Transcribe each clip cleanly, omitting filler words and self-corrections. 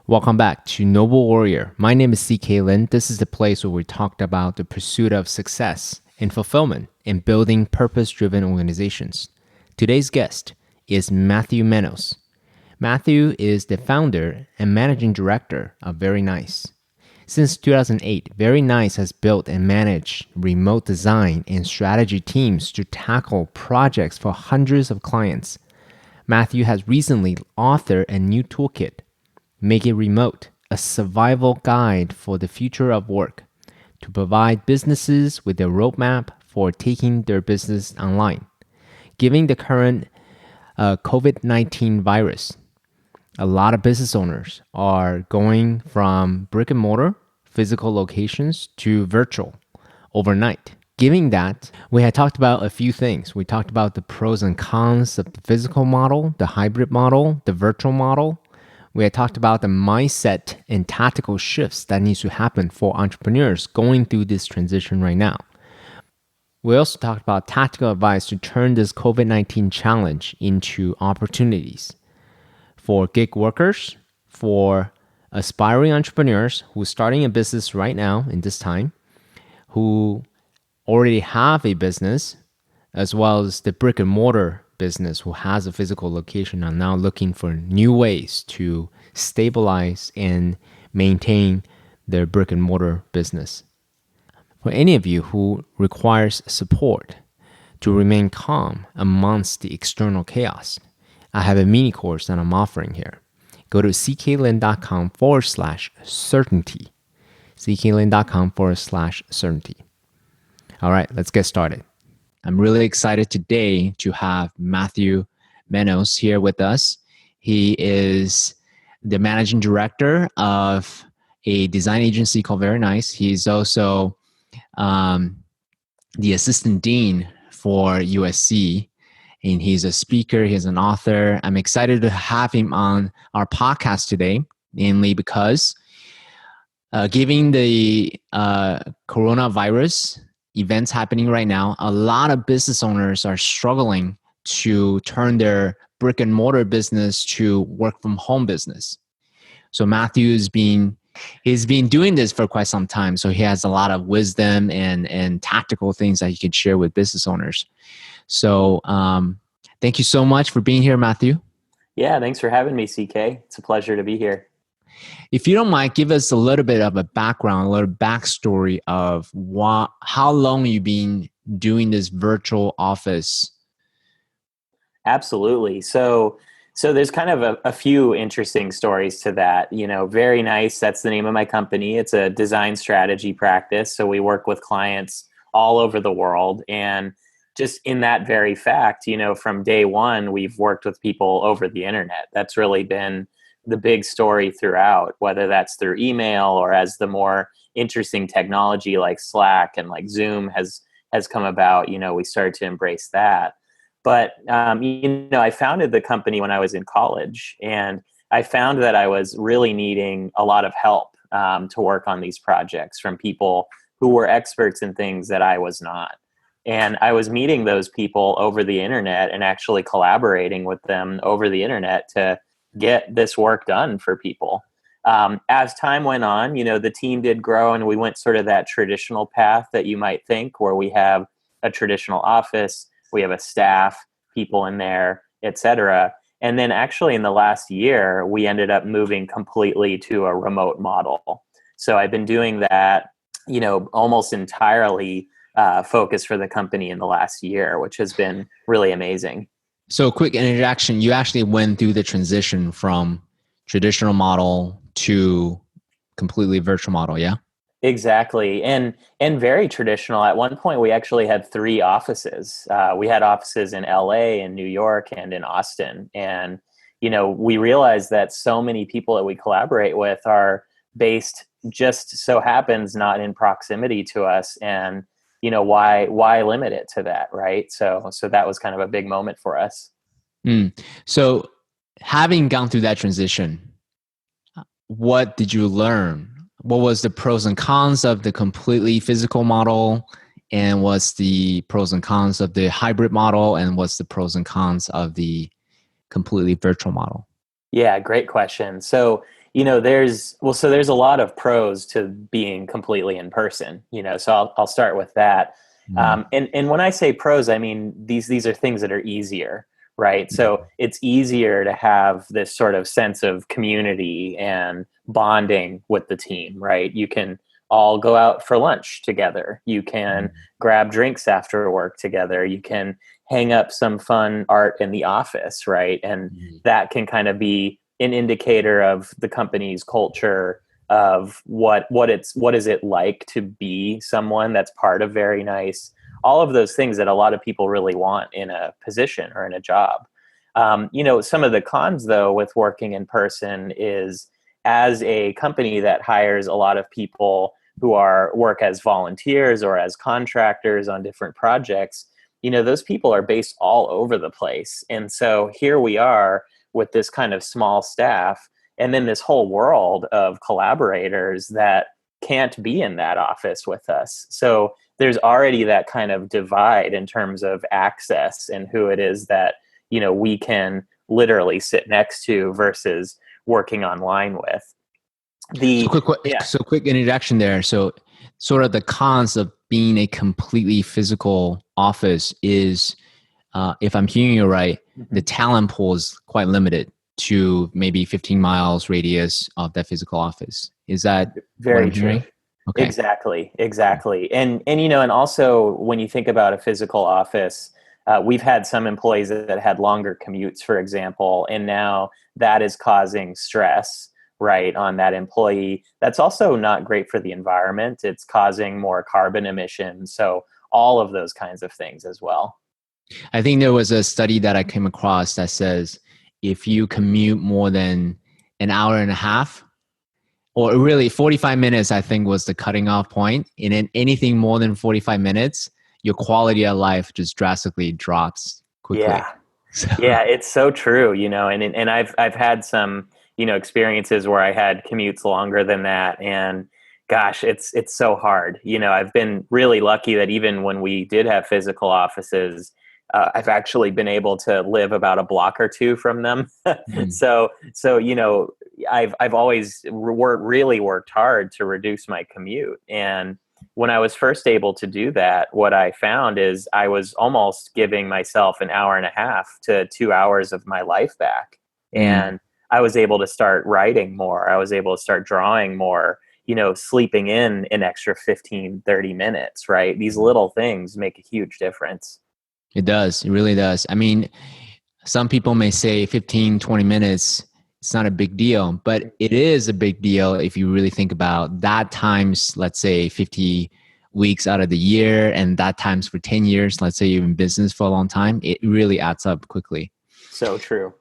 Welcome back to Noble Warrior. My name is CK Lin. This is the place where we talked about the pursuit of success and fulfillment in building purpose-driven organizations. Today's guest is Matthew Manos. Matthew is the founder and managing director of Very Nice. Since 2008, Very Nice has built and managed remote design and strategy teams to tackle projects for hundreds of clients. Matthew has recently authored a new toolkit, Make It Remote, a survival guide for the future of work, to provide businesses with a roadmap for taking their business online. Given the current COVID-19 virus, a lot of business owners are going from brick and mortar, physical locations, to virtual overnight. Given that, we had talked about a few things. We talked about the pros and cons of the physical model, the hybrid model, the virtual model. We had talked about the mindset and tactical shifts that needs to happen for entrepreneurs going through this transition right now. We also talked about tactical advice to turn this COVID-19 challenge into opportunities for gig workers, for aspiring entrepreneurs who are starting a business right now in this time, who already have a business, as well as the brick and mortar business who has a physical location are now looking for new ways to stabilize and maintain their brick and mortar business. For any of you who requires support to remain calm amongst the external chaos, I have a mini course that I'm offering here. Go to cklin.com/certainty. cklin.com/certainty. All right, let's get started. I'm really excited today to have Matthew Manos here with us. He is the managing director of a design agency called Very Nice. He's also the assistant dean for USC, and he's a speaker, he's an author. I'm excited to have him on our podcast today, mainly because given the coronavirus events happening right now, a lot of business owners are struggling to turn their brick and mortar business to work from home business. So Matthew's he's been doing this for quite some time. So he has a lot of wisdom and tactical things that he can share with business owners. So thank you so much for being here, Matthew. Yeah, thanks for having me, CK. It's a pleasure to be here. If you don't mind, give us a little bit of a background, a little backstory of how long you've been doing this virtual office. Absolutely. So there's kind of a few interesting stories to that. You know, Very Nice, that's the name of my company. It's a design strategy practice. So we work with clients all over the world. And just in that very fact, you know, from day one, we've worked with people over the internet. That's really been the big story throughout, whether that's through email or as the more interesting technology like Slack and like Zoom has come about, you know, we started to embrace that. But, you know, I founded the company when I was in college, and I found that I was really needing a lot of help to work on these projects from people who were experts in things that I was not. And I was meeting those people over the internet and actually collaborating with them over the internet to get this work done for people. As time went on, you know, the team did grow, and we went sort of that traditional path that you might think, where we have a traditional office, we have a staff, people in there, etc. And then actually in the last year, we ended up moving completely to a remote model. So I've been doing that, you know, almost entirely focused for the company in the last year, which has been really amazing. So quick introduction, you actually went through the transition from traditional model to completely virtual model, yeah? Exactly. And very traditional. At one point, we actually had 3 offices. We had offices in LA, in New York, and in Austin. And, you know, we realized that so many people that we collaborate with are based, just so happens, not in proximity to us. And, you know, why limit it to that, right? So that was kind of a big moment for us. So having gone through that transition, what did you learn? What was the pros and cons of the completely physical model? And what's the pros and cons of the hybrid model? And what's the pros and cons of the completely virtual model? Yeah, great question. So, there's a lot of pros to being completely in person, so I'll start with that. Mm, And when I say pros, I mean these are things that are easier, right? So it's easier to have this sort of sense of community and bonding with the team, right? You can all go out for lunch together. You can mm, grab drinks after work together. You can hang up some fun art in the office, right? And mm. that can kind of be an indicator of the company's culture, of what is it like to be someone that's part of Very Nice, all of those things that a lot of people really want in a position or in a job. Some of the cons though with working in person is, as a company that hires a lot of people who are work as volunteers or as contractors on different projects, those people are based all over the place. And so here we are with this kind of small staff, and then this whole world of collaborators that can't be in that office with us. So there's already that kind of divide in terms of access and who it is that we can literally sit next to versus working online with. So The Yeah. quick introduction there. So sort of the cons of being a completely physical office is, if I'm hearing you right, the Mhm. talent pool is quite limited to maybe 15 miles radius of that physical office. Is that what Very I'm true. hearing? Okay. Exactly. And also when you think about a physical office, we've had some employees that had longer commutes, for example, and now that is causing stress, right, on that employee. That's also not great for the environment. It's causing more carbon emissions. So all of those kinds of things as well. I think there was a study that I came across that says if you commute more than an hour and a half, or really 45 minutes, I think was the cutting off point. And in anything more than 45 minutes, your quality of life just drastically drops quickly. Yeah. So, Yeah, it's so true, and I've had some, experiences where I had commutes longer than that, and gosh, it's so hard. I've been really lucky that even when we did have physical offices, I've actually been able to live about a block or two from them. mm, So I've always really worked hard to reduce my commute, and when I was first able to do that, what I found is I was almost giving myself an hour and a half to 2 hours of my life back. mm. And I was able to start writing more. I was able to start drawing more, sleeping in an extra 15, 30 minutes, right? These little things make a huge difference. It does. It really does. I mean, some people may say 15, 20 minutes, it's not a big deal, but it is a big deal if you really think about that times, let's say 50 weeks out of the year, and that times for 10 years, let's say you're in business for a long time, it really adds up quickly. So true.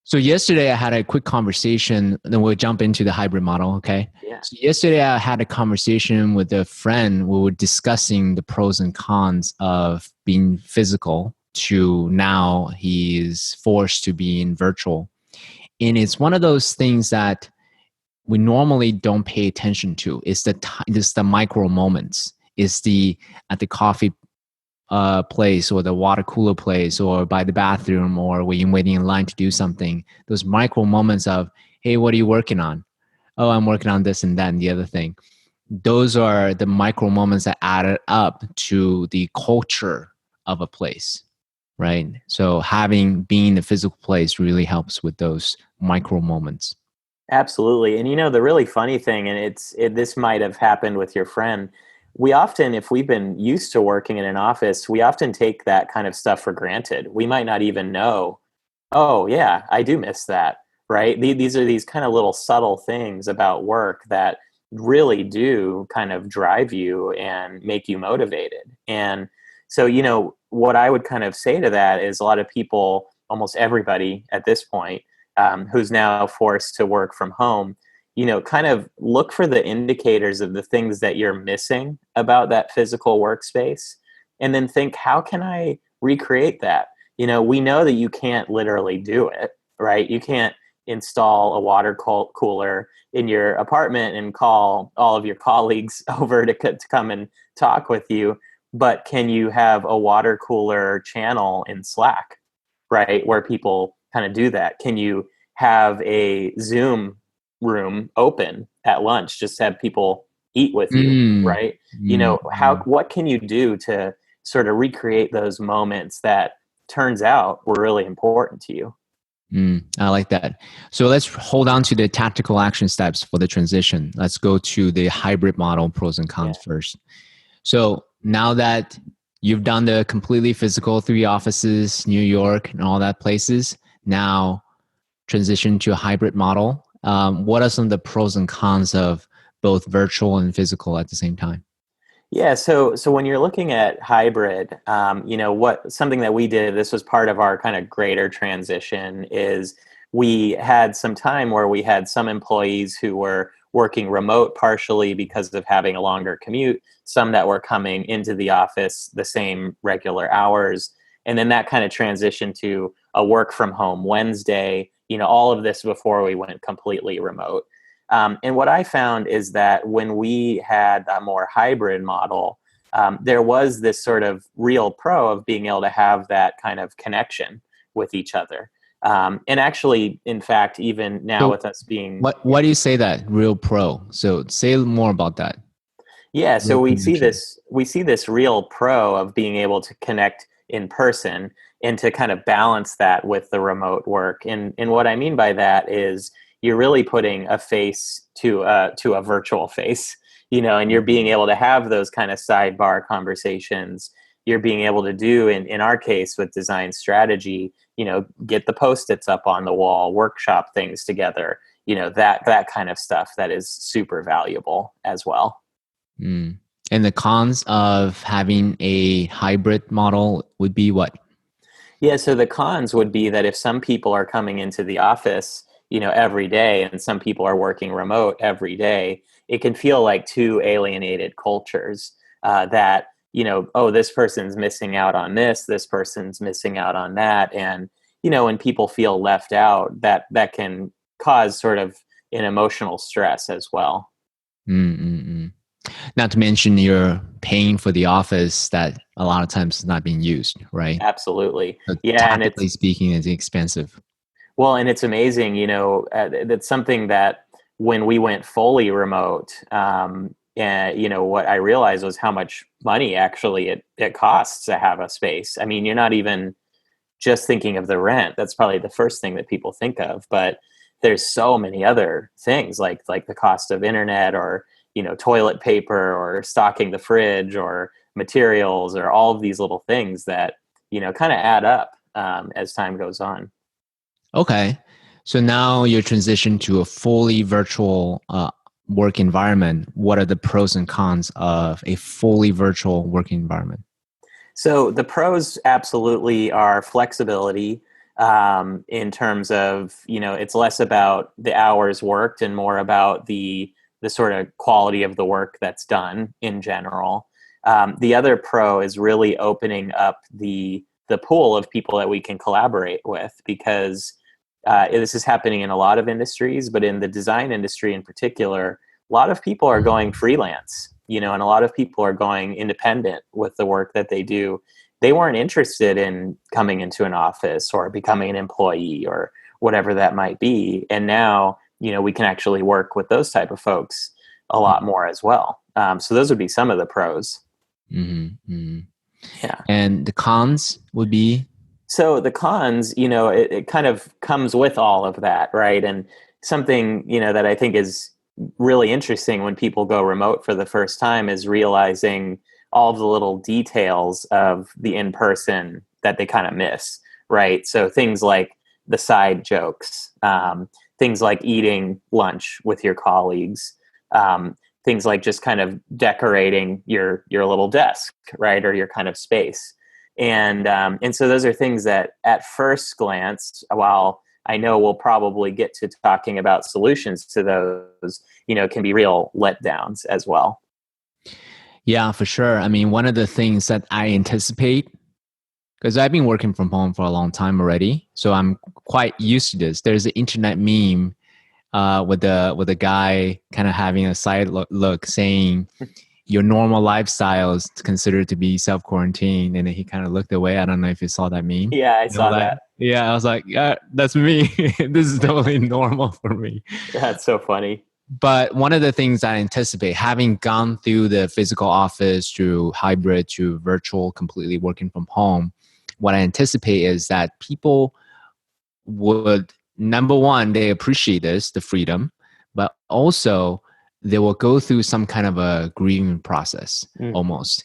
So yesterday I had a quick conversation, then we'll jump into the hybrid model, okay? Yeah. So yesterday I had a conversation with a friend. We were discussing the pros and cons of being physical to now he's forced to be in virtual. And it's one of those things that we normally don't pay attention to. It's the micro moments. It's the at the coffee place or the water cooler place or by the bathroom or when you're waiting in line to do something. Those micro moments of, hey, what are you working on? Oh, I'm working on this and that and the other thing. Those are the micro moments that added up to the culture of a place, right? So having being the physical place really helps with those micro moments. Absolutely. And the really funny thing, and this might have happened with your friend, we often, if we've been used to working in an office, we often take that kind of stuff for granted. We might not even know, oh, yeah, I do miss that, right? These are these kind of little subtle things about work that really do kind of drive you and make you motivated. And so, what I would kind of say to that is a lot of people, almost everybody at this point, who's now forced to work from home, kind of look for the indicators of the things that you're missing about that physical workspace. And then think, how can I recreate that? We know that you can't literally do it, right? You can't install a water cooler in your apartment and call all of your colleagues over to come and talk with you. But can you have a water cooler channel in Slack, right? Where people kind of do that? Can you have a Zoom room open at lunch, just have people eat with you, Mm, right? mm, mm, What can you do to sort of recreate those moments that turns out were really important to you? I like that. So let's hold on to the tactical action steps for the transition. Let's go to the hybrid model pros and Yeah. cons first. So now that you've done the completely physical 3 offices, New York, and all that places, now transition to a hybrid model. What are some of the pros and cons of both virtual and physical at the same time? Yeah, so when you're looking at hybrid, what something that we did, this was part of our kind of greater transition, is we had some time where we had some employees who were working remote partially because of having a longer commute, some that were coming into the office the same regular hours, and then that kind of transitioned to a work from home Wednesday, all of this before we went completely remote. And what I found is that when we had a more hybrid model, there was this sort of real pro of being able to have that kind of connection with each other. And actually, in fact, even now So with us being, what do you say that real pro? So say more about that. yeah, so Real connection. we see this real pro of being able to connect in person and to kind of balance that with the remote work. And what I mean by that is you're really putting a face to a virtual face, and you're being able to have those kind of sidebar conversations. You're being able to do in our case with design strategy, get the post-its up on the wall, workshop things together, that kind of stuff that is super valuable as well. Mm. And the cons of having a hybrid model would be what? Yeah, so the cons would be that if some people are coming into the office, every day and some people are working remote every day, it can feel like two alienated cultures that, oh, this person's missing out on this person's missing out on that. And, when people feel left out, that can cause sort of an emotional stress as well. Mm-mm-mm. Not to mention you're paying for the office that a lot of times is not being used, right? Absolutely. So Yeah. And tactically speaking, it's expensive. and it's amazing, that's something that when we went fully remote, and what I realized was how much money actually it costs to have a space. I mean, you're not even just thinking of the rent. That's probably the first thing that people think of, but there's so many other things like the cost of internet or, toilet paper or stocking the fridge or materials or all of these little things that, kind of add up as time goes on. Okay. So now you're transitioned to a fully virtual work environment. What are the pros and cons of a fully virtual working environment? So the pros absolutely are flexibility, in terms of, it's less about the hours worked and more about the sort of quality of the work that's done in general. The other pro is really opening up the pool of people that we can collaborate with, because this is happening in a lot of industries, but in the design industry in particular, a lot of people are going freelance, and a lot of people are going independent with the work that they do. They weren't interested in coming into an office or becoming an employee or whatever that might be. And now, we can actually work with those type of folks a lot more as well. So those would be some of the pros. Mm-hmm, mm-hmm. Yeah. And the cons would be So the cons, it kind of comes with all of that, right? And something, that I think is really interesting when people go remote for the first time is realizing all the little details of the in person that they kind of miss, right? So things like the side jokes, things like eating lunch with your colleagues, things like just kind of decorating your little desk, right, or your kind of space. And so those are things that at first glance, while I know we'll probably get to talking about solutions to those, can be real letdowns as well. yeah, for sure. I mean, one of the things that I anticipate, because I've been working from home for a long time already, so I'm quite used to this. There's an internet meme with the guy kind of having a side look saying, your normal lifestyle is considered to be self-quarantine. And then he kind of looked away. I don't know if you saw that meme. Yeah, I You know saw that? that. Yeah, I was like, yeah, that's me. This is totally normal for me. That's so funny. But one of the things I anticipate, having gone through the physical office to hybrid to virtual, completely working from home, what I anticipate is that people would, number one, they appreciate this, the freedom, but also they will go through some kind of a grieving process Mm-hmm. almost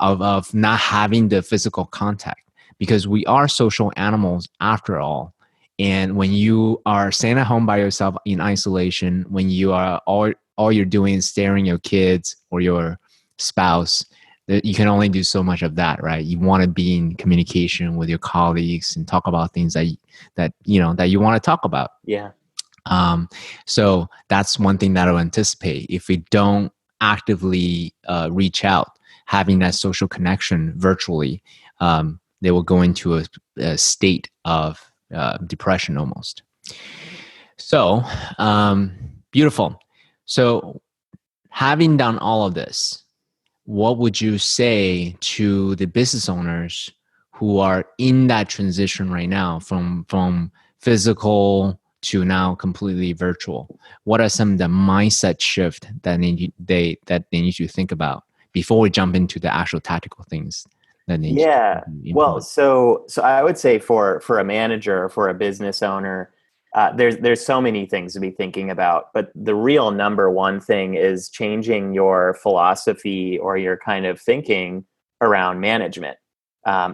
of not having the physical contact, because we are social animals after all. And when you are staying at home by yourself in isolation, when you are all you're doing is staring your kids or your spouse, that you can only do so much of that, right? You want to be in communication with your colleagues and talk about things that you want to talk about. Yeah. um, so that's one thing that I'll anticipate. If we don't actively reach out, having that social connection virtually, they will go into a state of depression almost. So beautiful. So having done all of this, what would you say to the business owners who are in that transition right now from physical to now completely virtual? What are some of the mindset shift that they need to think about before we jump into the actual tactical things that they need to Yeah. Well, implement? so I would say for a manager or for a business owner, there's so many things to be thinking about, but the real number one thing is changing your philosophy or your kind of thinking around management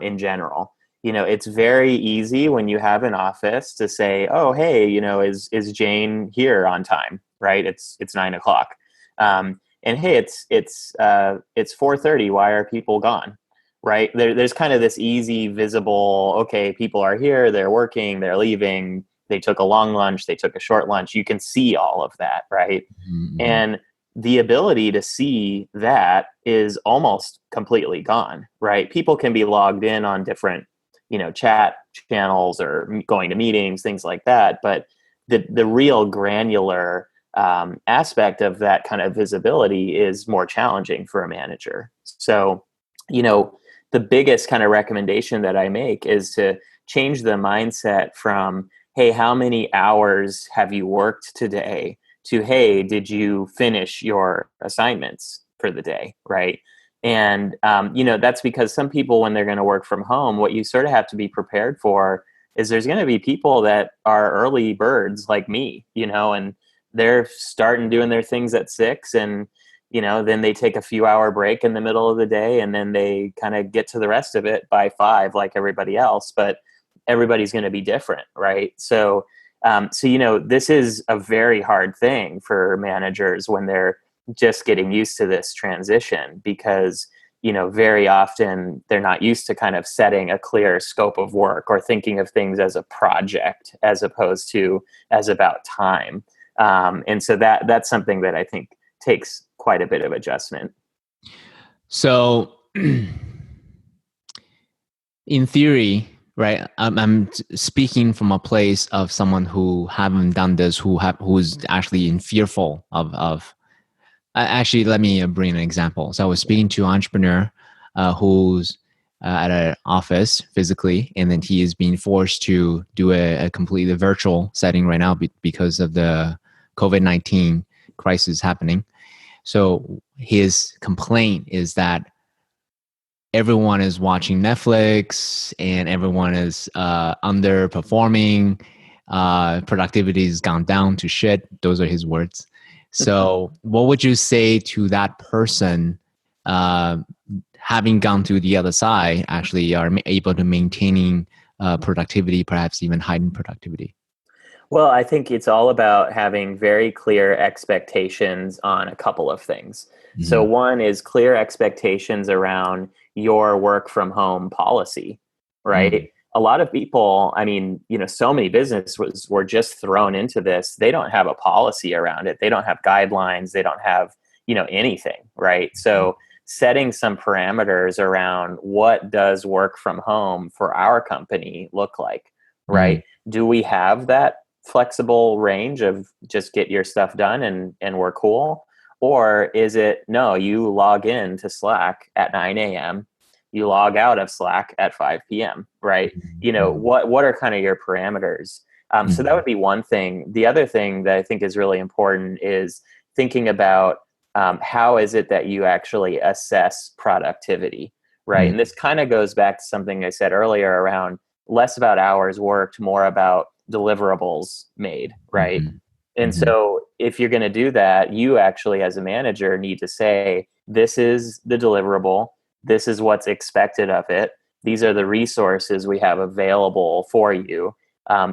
in general. It's very easy when you have an office to say, "Oh, hey, is Jane here on time?" Right? It's 9 o'clock, and hey, it's 4:30. Why are people gone? Right? There's kind of this easy, visible, okay, people are here, they're working, they're leaving, they took a long lunch, they took a short lunch. You can see all of that, right? Mm-hmm. And the ability to see that is almost completely gone, right? People can be logged in on different, chat channels or going to meetings, things like that. But the real granular aspect of that kind of visibility is more challenging for a manager. So, you know, the biggest kind of recommendation that I make is to change the mindset from, hey, how many hours have you worked today, to, hey, did you finish your assignments for the day, right? And, that's because some people, when they're going to work from home, what you sort of have to be prepared for is there's going to be people that are early birds like me, and they're starting doing their things at 6, and then they take a few hour break in the middle of the day, and then they kind of get to the rest of it by 5 like everybody else. But everybody's going to be different, right? So this is a very hard thing for managers when they're just getting used to this transition, because very often they're not used to kind of setting a clear scope of work or thinking of things as a project as opposed to as about time. And so that's something that I think takes quite a bit of adjustment. So in theory, right? I'm speaking from a place of someone who haven't done this, who's actually in fearful of. Actually, let me bring an example. So I was speaking to an entrepreneur who's at an office physically, and then he is being forced to do a completely virtual setting right now because of the COVID-19 crisis happening. So his complaint is that everyone is watching Netflix and everyone is underperforming. Productivity has gone down to shit. Those are his words. So, what would you say to that person, uh, having gone to the other side, actually are able to maintaining productivity, perhaps even heightened productivity? Well, I think it's all about having very clear expectations on a couple of things. So, Mm-hmm. one is clear expectations around your work from home policy, Mm-hmm. right? A lot of people, I mean, so many businesses were just thrown into this. They don't have a policy around it, they don't have guidelines, they don't have, anything, right? So, setting some parameters around what does work from home for our company look like, Mm-hmm. right? Do we have that flexible range of just get your stuff done and we're cool? Or is it, no, you log in to Slack at 9 a.m., you log out of Slack at 5 p.m., right? Mm-hmm. What are kind of your parameters? So that would be one thing. The other thing that I think is really important is thinking about how is it that you actually assess productivity, right? And this kind of goes back to something I said earlier around less about hours worked, more about deliverables made, right? Mm-hmm. And Mm-hmm. so if you're going to do that, you actually, as a manager, need to say, this is the deliverable. This is what's expected of it. These are the resources we have available for you.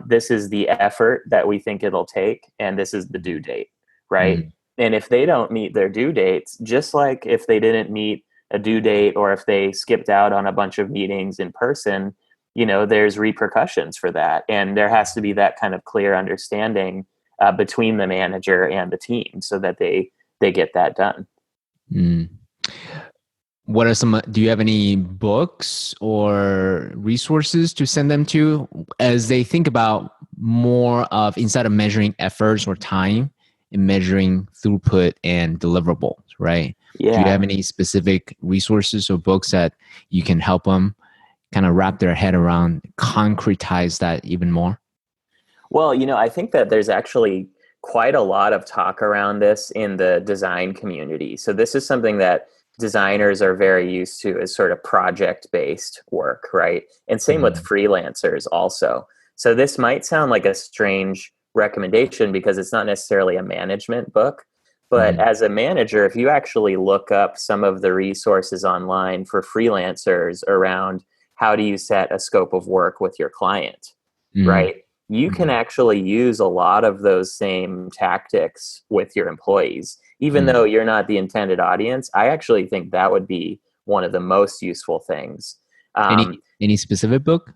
This is the effort that we think it'll take. And this is the due date, right? Mm-hmm. And if they don't meet their due dates, just like if they didn't meet a due date or if they skipped out on a bunch of meetings in person, there's repercussions for that. And there has to be that kind of clear understanding between the manager and the team so that they get that done. Mm. What are some, do you have any books or resources to send them to as they think about more of instead of measuring efforts or time and measuring throughput and deliverables, right? Do you Yeah. have any specific resources or books that you can help them kind of wrap their head around, concretize that even more? Well, I think that there's actually quite a lot of talk around this in the design community. So this is something that designers are very used to as sort of project based work, right? And same with Mm-hmm. freelancers also. So this might sound like a strange recommendation because it's not necessarily a management book. But Mm-hmm. as a manager, if you actually look up some of the resources online for freelancers around how do you set a scope of work with your client, right? You can Mm-hmm. actually use a lot of those same tactics with your employees. Even though Mm-hmm. you're not the intended audience, I actually think that would be one of the most useful things. Um, Any specific book?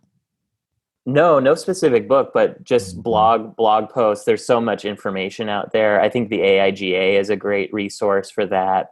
no, no specific book, but just Mhm. blog posts. There's so much information out there. I think the AIGA is a great resource for that,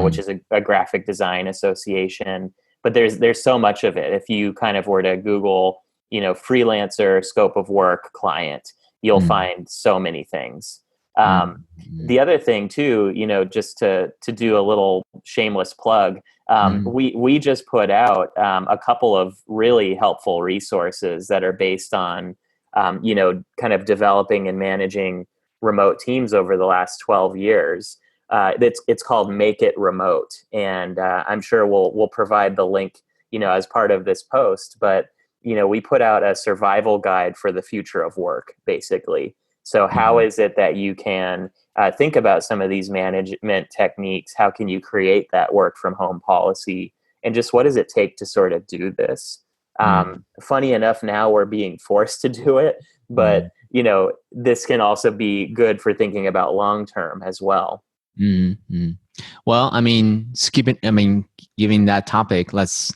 which Mhm. is a graphic design association. But there's so much of it. If you kind of were to Google, freelancer, scope of work, client, you'll Mhm. find so many things. Um, Mhm. the other thing too, just to do a little shameless plug, Mhm. we just put out a couple of really helpful resources that are based on kind of developing and managing remote teams over the last 12 years. It's called Make It Remote, and I'm sure we'll provide the link as part of this post. But we put out a survival guide for the future of work, basically. So how Mhm. is it that you can think about some of these management techniques? How can you create that work from home policy? And just what does it take to sort of do this? Mhm. Funny enough, now we're being forced to do it, but Mhm. this can also be good for thinking about long term as well. Mhm. Mhm. Well, I mean, skipping. I mean, giving that topic, let's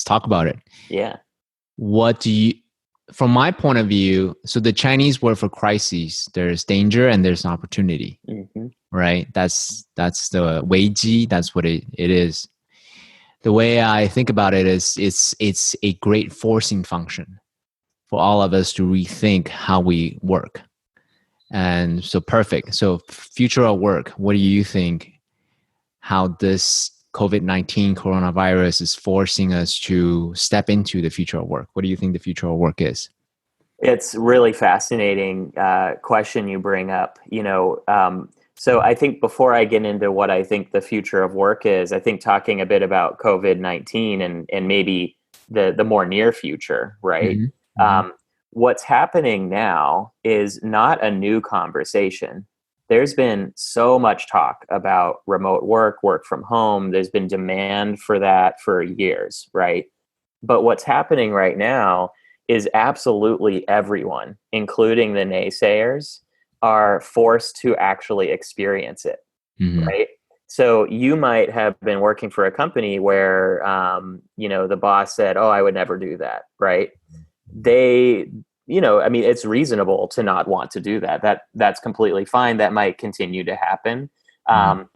talk about it. Yeah. What do you, from my point of view? So the Chinese word for crises, there's danger and there's opportunity, Hmm. right? That's the 危机. That's what it is. The way I think about it is, it's a great forcing function for all of us to rethink how we work. And so perfect. So future of work, what do you think how this COVID-19 coronavirus is forcing us to step into the future of work? What do you think the future of work is? It's really fascinating question you bring up. So I think before I get into what I think the future of work is, I think talking a bit about COVID-19 and maybe the more near future, right? Mm-hmm. Mm-hmm. Um, what's happening now is not a new conversation. There's been so much talk about remote work, work from home. There's been demand for that for years, right? But what's happening right now is absolutely everyone, including the naysayers, are forced to actually experience it, Mm-hmm. right? So you might have been working for a company where, the boss said, "Oh, I would never do that," right? They, I mean, it's reasonable to not want to do that. That's completely fine. That might continue to happen,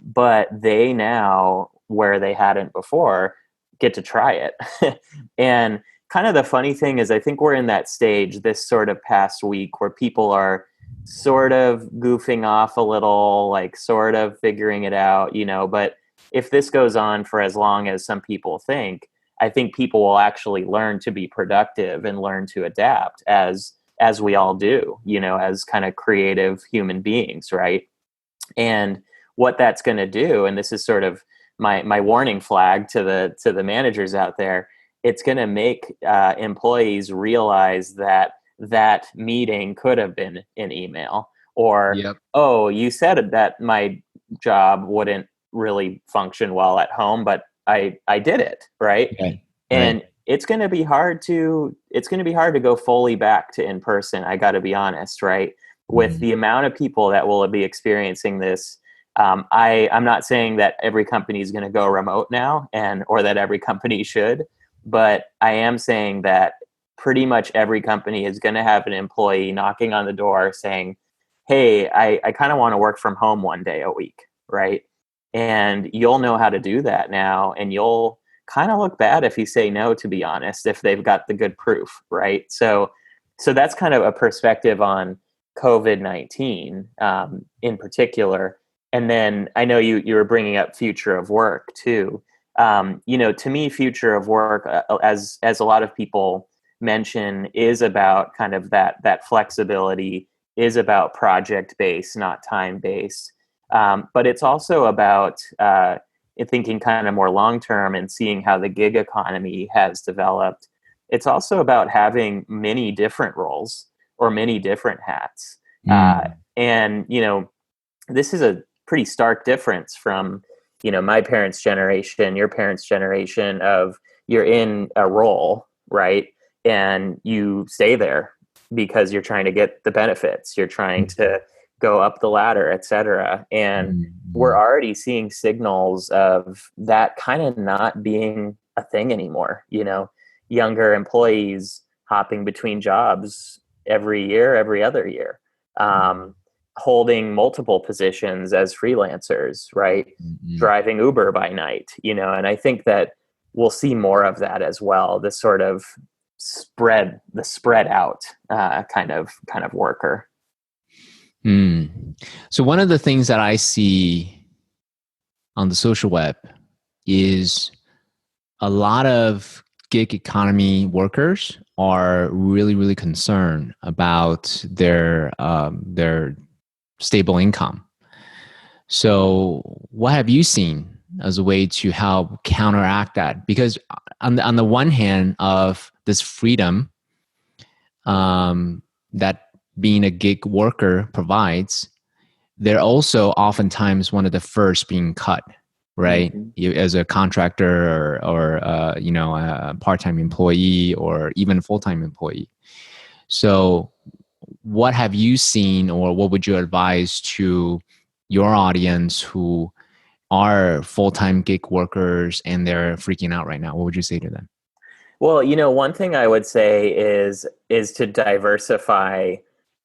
but they now, where they hadn't before, get to try it. And kind of the funny thing is, I think we're in that stage this sort of past week where people are sort of goofing off a little, like sort of figuring it out, but if this goes on for as long as some people think, I think people will actually learn to be productive and learn to adapt as we all do, as kind of creative human beings, right? And what that's going to do, and this is sort of my warning flag to the managers out there, it's going to make employees realize that that meeting could have been an email, or Yep. oh, you said that my job wouldn't really function well at home, but I did it, right? Right. Right. And it's going to be hard to go fully back to in person. I got to be honest, right? With Mhm. the amount of people that will be experiencing this, I'm not saying that every company is going to go remote now, or that every company should, but I am saying that pretty much every company is going to have an employee knocking on the door saying, "Hey, I kind of want to work from home one day a week," right? And you'll know how to do that now, and you'll kind of look bad if you say no, to be honest, if they've got the good proof, right? So that's kind of a perspective on COVID-19 in particular. And then I know you were bringing up future of work too. To me, future of work, as a lot of people mention, is about kind of that flexibility, is about project based, not time based. But it's also about thinking kind of more long term and seeing how the gig economy has developed. It's also about having many different roles or many different hats. Mm. And, this is a pretty stark difference from, my parents' generation, your parents' generation of you're in a role, right? And you stay there because you're trying to get the benefits, you're trying to go up the ladder, et cetera. And we're Mhm. already seeing signals of that kind of not being a thing anymore. Younger employees hopping between jobs every year, every other year, Mhm. holding multiple positions as freelancers, right? Mhm. Driving Uber by night, and I think that we'll see more of that as well. This sort of spread out kind of worker. Mm. So one of the things that I see on the social web is a lot of gig economy workers are really, really concerned about their stable income. So, what have you seen as a way to help counteract that? Because on the one hand, of this freedom that being a gig worker provides, they're also oftentimes one of the first being cut, right? Mm-hmm. You, as a contractor or a part-time employee or even a full-time employee. So what have you seen, or what would you advise to your audience who are full-time gig workers and they're freaking out right now? What would you say to them? Well, one thing I would say is to diversify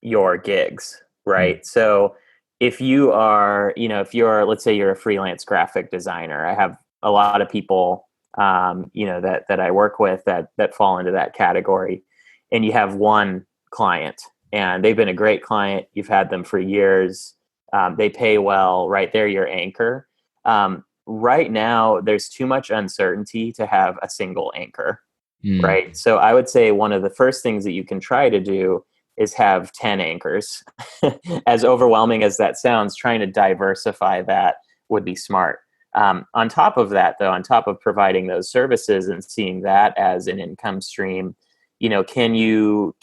your gigs, Mm. right? So if you are, if you're, let's say you're a freelance graphic designer, I have a lot of people, that I work with that fall into that category, and you have one client, and they've been a great client. You've had them for years. They pay well, right? They're your anchor. Right now, there's too much uncertainty to have a single anchor, right? Mm. So I would say one of the first things that you can try to do is have 10 anchors. As overwhelming as that sounds, trying to diversify that would be smart. On top of that, though, on top of providing those services and seeing that as an income stream, can you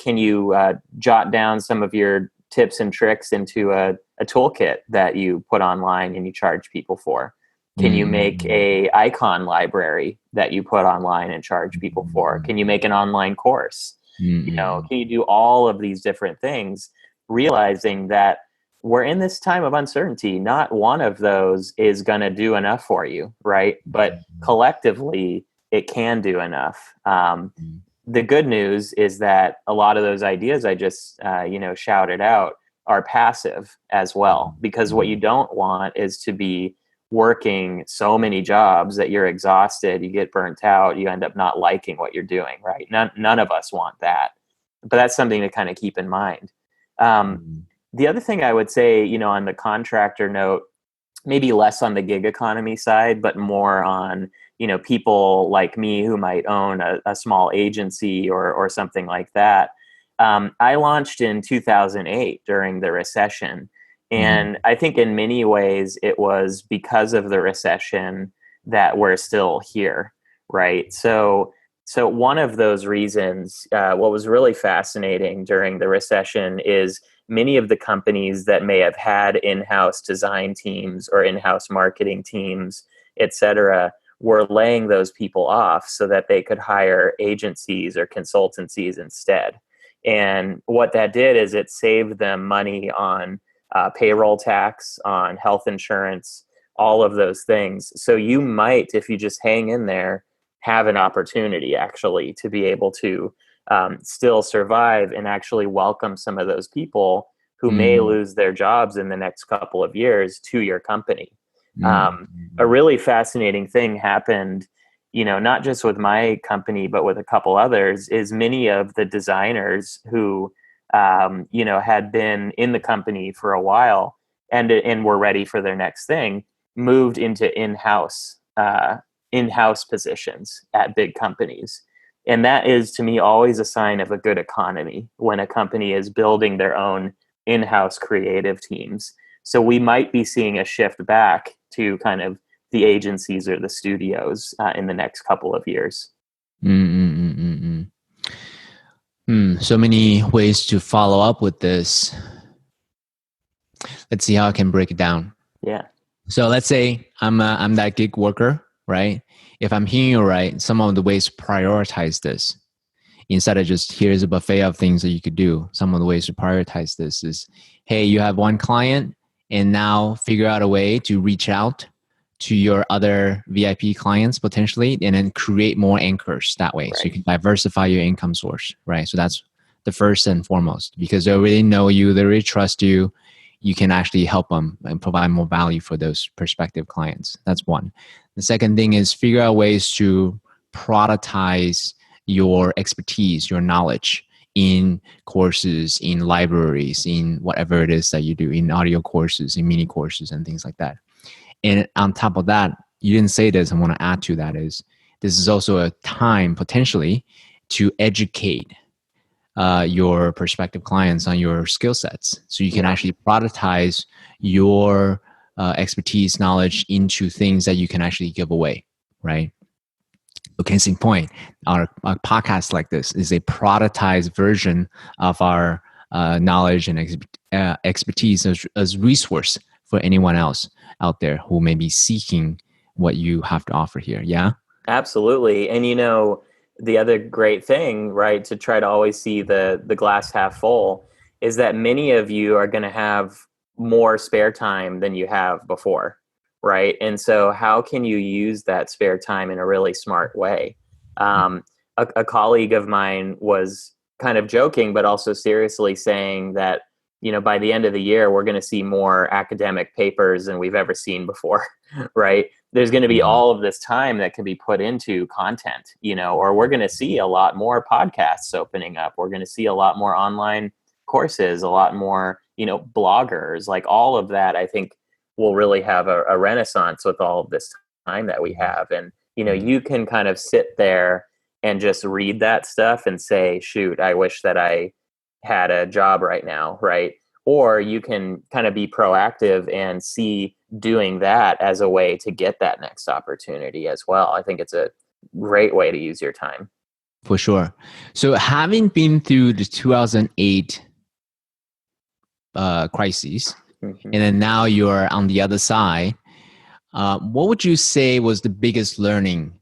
jot down some of your tips and tricks into a toolkit that you put online and you charge people for? Can you make Mm. a icon library that you put online and charge people for? Mm. Can you make an online course? Mm. Can you do all of these different things, realizing that we're in this time of uncertainty? Not one of those is going to do enough for you, right? But collectively, it can do enough. Mm. The good news is that a lot of those ideas I just shouted out are passive as well, because what you Mm. don't want is to be working so many jobs that you're exhausted, you get burnt out, you end up not liking what you're doing, right? None of us want that, but that's something to kind of keep in mind. um, Mm. The other thing I would say, on the contractor note, maybe less on the gig economy side, but more on, people like me who might own a small agency or something like that. I launched in 2008 during the recession. Mm-hmm. And I think in many ways it was because of the recession that we're still here, right? So one of those reasons, what was really fascinating during the recession is many of the companies that may have had in-house design teams or in-house marketing teams, et cetera, were laying those people off so that they could hire agencies or consultancies instead. And what that did is it saved them money on payroll tax, on health insurance, all of those things. So you might, if you just hang in there, have an opportunity actually to be able to still survive and actually welcome some of those people who may Mm-hmm. lose their jobs in the next couple of years to your company. A Mm-hmm. really fascinating thing happened, not just with my company, but with a couple others, is many of the designers who, had been in the company for a while and were ready for their next thing, moved into in-house positions at big companies. And that is, to me, always a sign of a good economy when a company is building their own in-house creative teams. So we might be seeing a shift back to kind of the agencies or the studios in the next couple of years. Mm-hmm. So many ways to follow up with this. Let's see how I can break it down. Yeah. So let's say I'm that gig worker, right? If I'm hearing you right, some of the ways to prioritize this instead of just here's a buffet of things that you could do. Some of the ways to prioritize this is, hey, you have one client and now figure out a way to reach out to your other VIP clients potentially and then create more anchors that way. So you Right. can diversify your income source, right? So that's the first and foremost because they already know you, they already trust you. You can actually help them and provide more value for those prospective clients. That's one. The second thing is figure out ways to productize your expertise, your knowledge in courses, in libraries, in whatever it is that you do, in audio courses, in mini courses, and things like that. And on top of that, you didn't say this, I want to add to that is this is also a time potentially to educate your prospective clients on your skill sets. So you can Yeah. actually productize your expertise, knowledge into things that you can actually give away, right? So case in point, our podcast like this is a productized version of our knowledge and expertise as resource for anyone else out there who may be seeking what you have to offer here. Yeah. Absolutely. And the other great thing, right, to try to always see the glass half full is that many of you are going to have more spare time than you have before, right? And so how can you use that spare time in a really smart way? A colleague of mine was kind of joking, but also seriously saying that, by the end of the year, we're going to see more academic papers than we've ever seen before, right? There's going to be Mhm. all of this time that can be put into content, or we're going to see a lot more podcasts opening up. We're going to see a lot more online courses, a lot more, bloggers, like all of that. I think will really have a renaissance with all of this time that we have. And, you can kind of sit there and just read that stuff and say, shoot, I wish that I had a job right now. Right. Or you can kind of be proactive and see doing that as a way to get that next opportunity as well. I think it's a great way to use your time. For sure. So having been through the 2008 crises, Mm-hmm. and then now you're on the other side, what would you say was the biggest learning,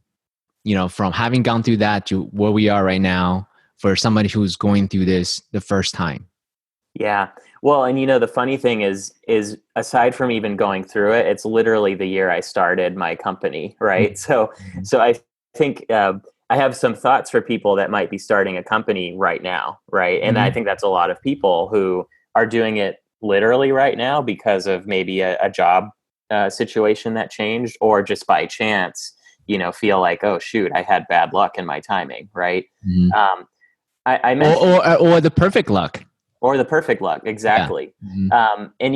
from having gone through that to where we are right now for somebody who's going through this the first time? Yeah. Well, and the funny thing is aside from even going through it, it's literally the year I started my company, right? So, Mhm. so I think I have some thoughts for people that might be starting a company right now, right? And I Mhm. think that's a lot of people who are doing it literally right now because of maybe a job situation that changed, or just by chance, feel like, oh shoot, I had bad luck in my timing, right? Mhm. Um, I Or, mentioned or the perfect luck. Or the perfect luck, Yeah. exactly. Mhm. And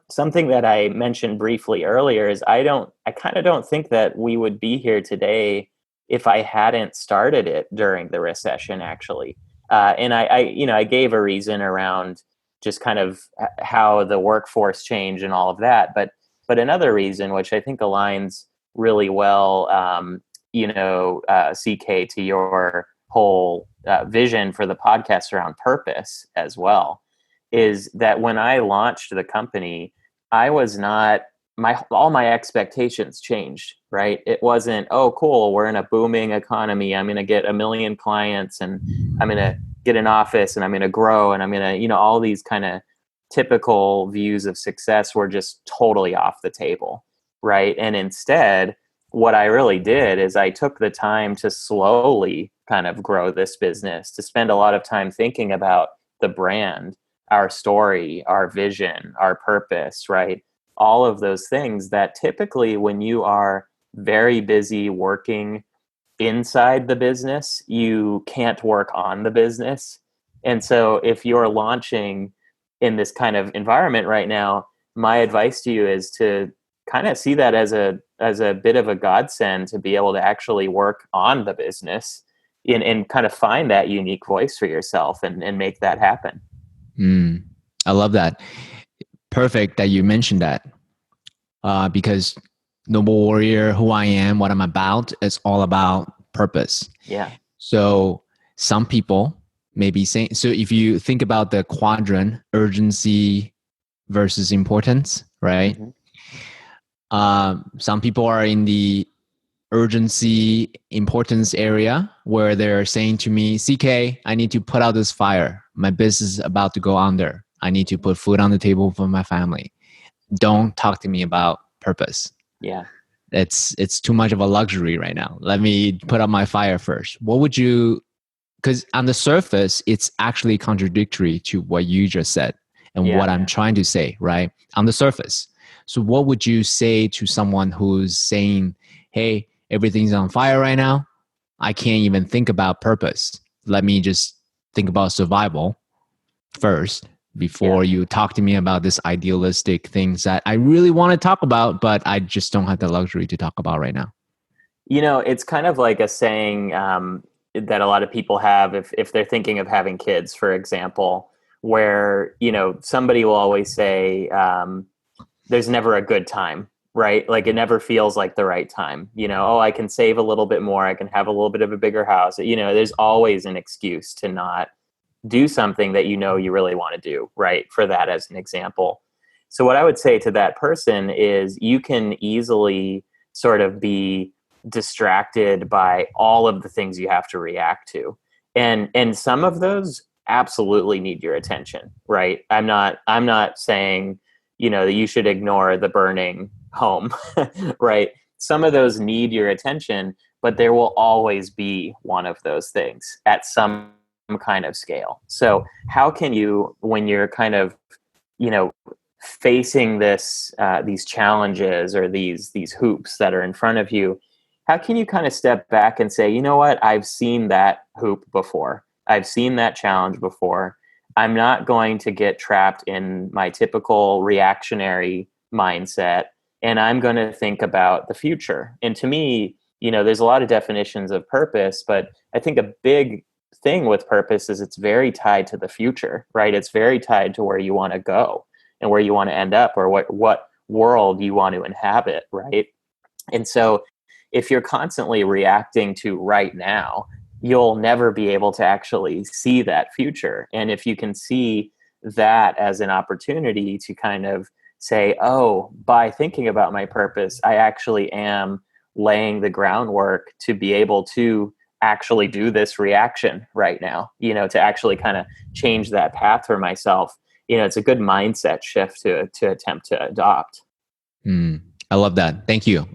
something that I mentioned briefly earlier is I kind of don't think that we would be here today if I hadn't started it during the recession, actually. And I gave a reason around just kind of how the workforce changed and all of that, but another reason, which I think aligns really well, CK, to your whole vision for the podcast around purpose as well, is that when I launched the company, I was not my all my expectations changed, right? It wasn't, oh cool, we're in a booming economy, I'm going to get 1 million clients, and I'm going to get an office, and I'm going to grow, and I'm going to, all these kind of typical views of success were just totally off the table, right? And instead, what I really did is I took the time to slowly kind of grow this business, to spend a lot of time thinking about the brand, our story, our vision, our purpose, right? All of those things that typically, when you are very busy working inside the business, you can't work on the business. And so if you're launching in this kind of environment right now, my advice to you is to kind of see that as a bit of a godsend to be able to actually work on the business and kind of find that unique voice for yourself and make that happen. Mm, I love that. Perfect that you mentioned that, because Noble Warrior, who I am, what I'm about, is all about purpose. Yeah. So some people may be saying, so if you think about the quadrant, urgency versus importance, right? Hmm. Some people are in the urgency importance area where they're saying to me, CK, I need to put out this fire. My business is about to go under. I need to put food on the table for my family. Don't talk to me about purpose. Yeah. It's too much of a luxury right now. Let me put out my fire first. What would you, because on the surface, it's actually contradictory to what you just said and Yeah. what I'm trying to say, right? On the surface. So what would you say to someone who's saying, hey, everything's on fire right now. I can't even think about purpose. Let me just think about survival first Yeah. before you talk to me about this idealistic things that I really want to talk about, but I just don't have the luxury to talk about right now. It's kind of like a saying that a lot of people have if they're thinking of having kids, for example, where, somebody will always say, there's never a good time, right? Like it never feels like the right time. Oh, I can save a little bit more. I can have a little bit of a bigger house. There's always an excuse to not do something that you really want to do, right? For that as an example. So what I would say to that person is you can easily sort of be distracted by all of the things you have to react to. And some of those absolutely need your attention, right? I'm not saying, that you should ignore the burning home, right? Some of those need your attention, but there will always be one of those things at some kind of scale. So how can you, when you're kind of, you know, facing these challenges or these hoops that are in front of you, how can you kind of step back and say, you know what, I've seen that hoop before. I've seen that challenge before. I'm not going to get trapped in my typical reactionary mindset, and I'm going to think about the future. And to me, there's a lot of definitions of purpose, but I think a big thing with purpose is it's very tied to the future, right? It's very tied to where you want to go and where you want to end up, or what world you want to inhabit, right? And so if you're constantly reacting to right now, you'll never be able to actually see that future. And if you can see that as an opportunity to kind of say, oh, by thinking about my purpose, I actually am laying the groundwork to be able to actually do this reaction right now, to actually kind of change that path for myself. It's a good mindset shift to attempt to adopt. Mm, I love that. Thank you.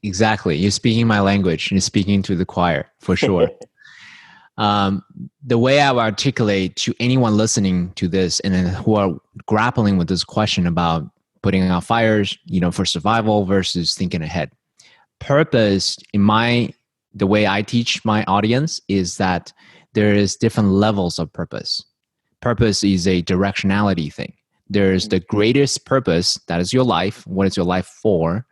Exactly. You're speaking my language. You're speaking to the choir for sure. Um, the way I would articulate to anyone listening to this and then who are grappling with this question about putting out fires, for survival versus thinking ahead. Purpose, the way I teach my audience is that there is different levels of purpose. purpose is a directionality thing. There's the greatest purpose, that is your life. What is your life for?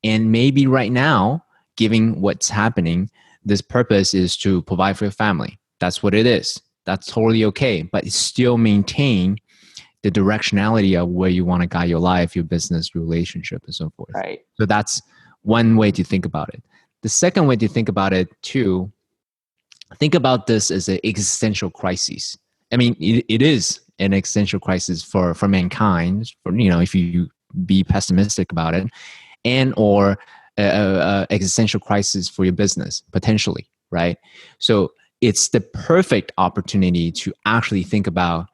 And maybe right now, given what's happening, this purpose is to provide for your family. That's what it is. That's totally okay. But it's still maintain the directionality of where you want to guide your life, your business, your relationship, and so forth. Right. So that's one way to think about it. The second way to think about it too, think about this as an existential crisis. I mean, it is an existential crisis for mankind. For, if you be pessimistic about it, and or existential crisis for your business potentially, right? So it's the perfect opportunity to actually think about,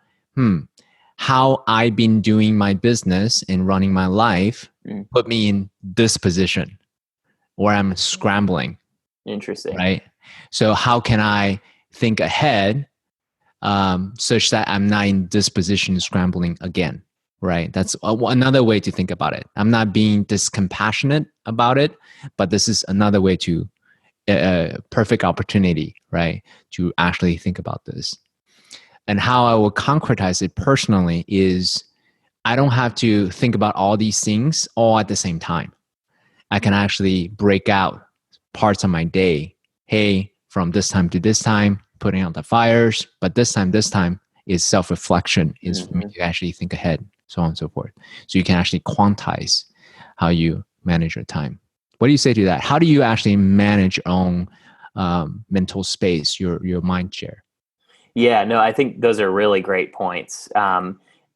how I've been doing my business and running my life put me in this position where I'm scrambling. Interesting. Right. So how can I think ahead such that I'm not in this position scrambling again? Right. That's another way to think about it. I'm not being discompassionate about it, but this is another way to perfect opportunity, right, to actually think about this. And how I will concretize it personally is I don't have to think about all these things all at the same time. I can actually break out parts of my day. Hey, from this time to this time, putting out the fires, but this time is self-reflection, is for me to actually think ahead, so on and so forth. So you can actually quantize how you manage your time. What do you say to that? How do you actually manage your own mental space, your mind share? Yeah, no, I think those are really great points.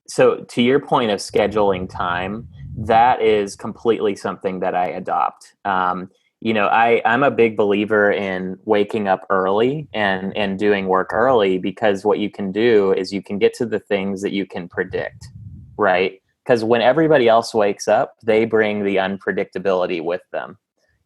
So to your point of scheduling time, that is completely something that I adopt. I'm a big believer in waking up early and doing work early, because what you can do is you can get to the things that you can predict, right? Because when everybody else wakes up, they bring the unpredictability with them,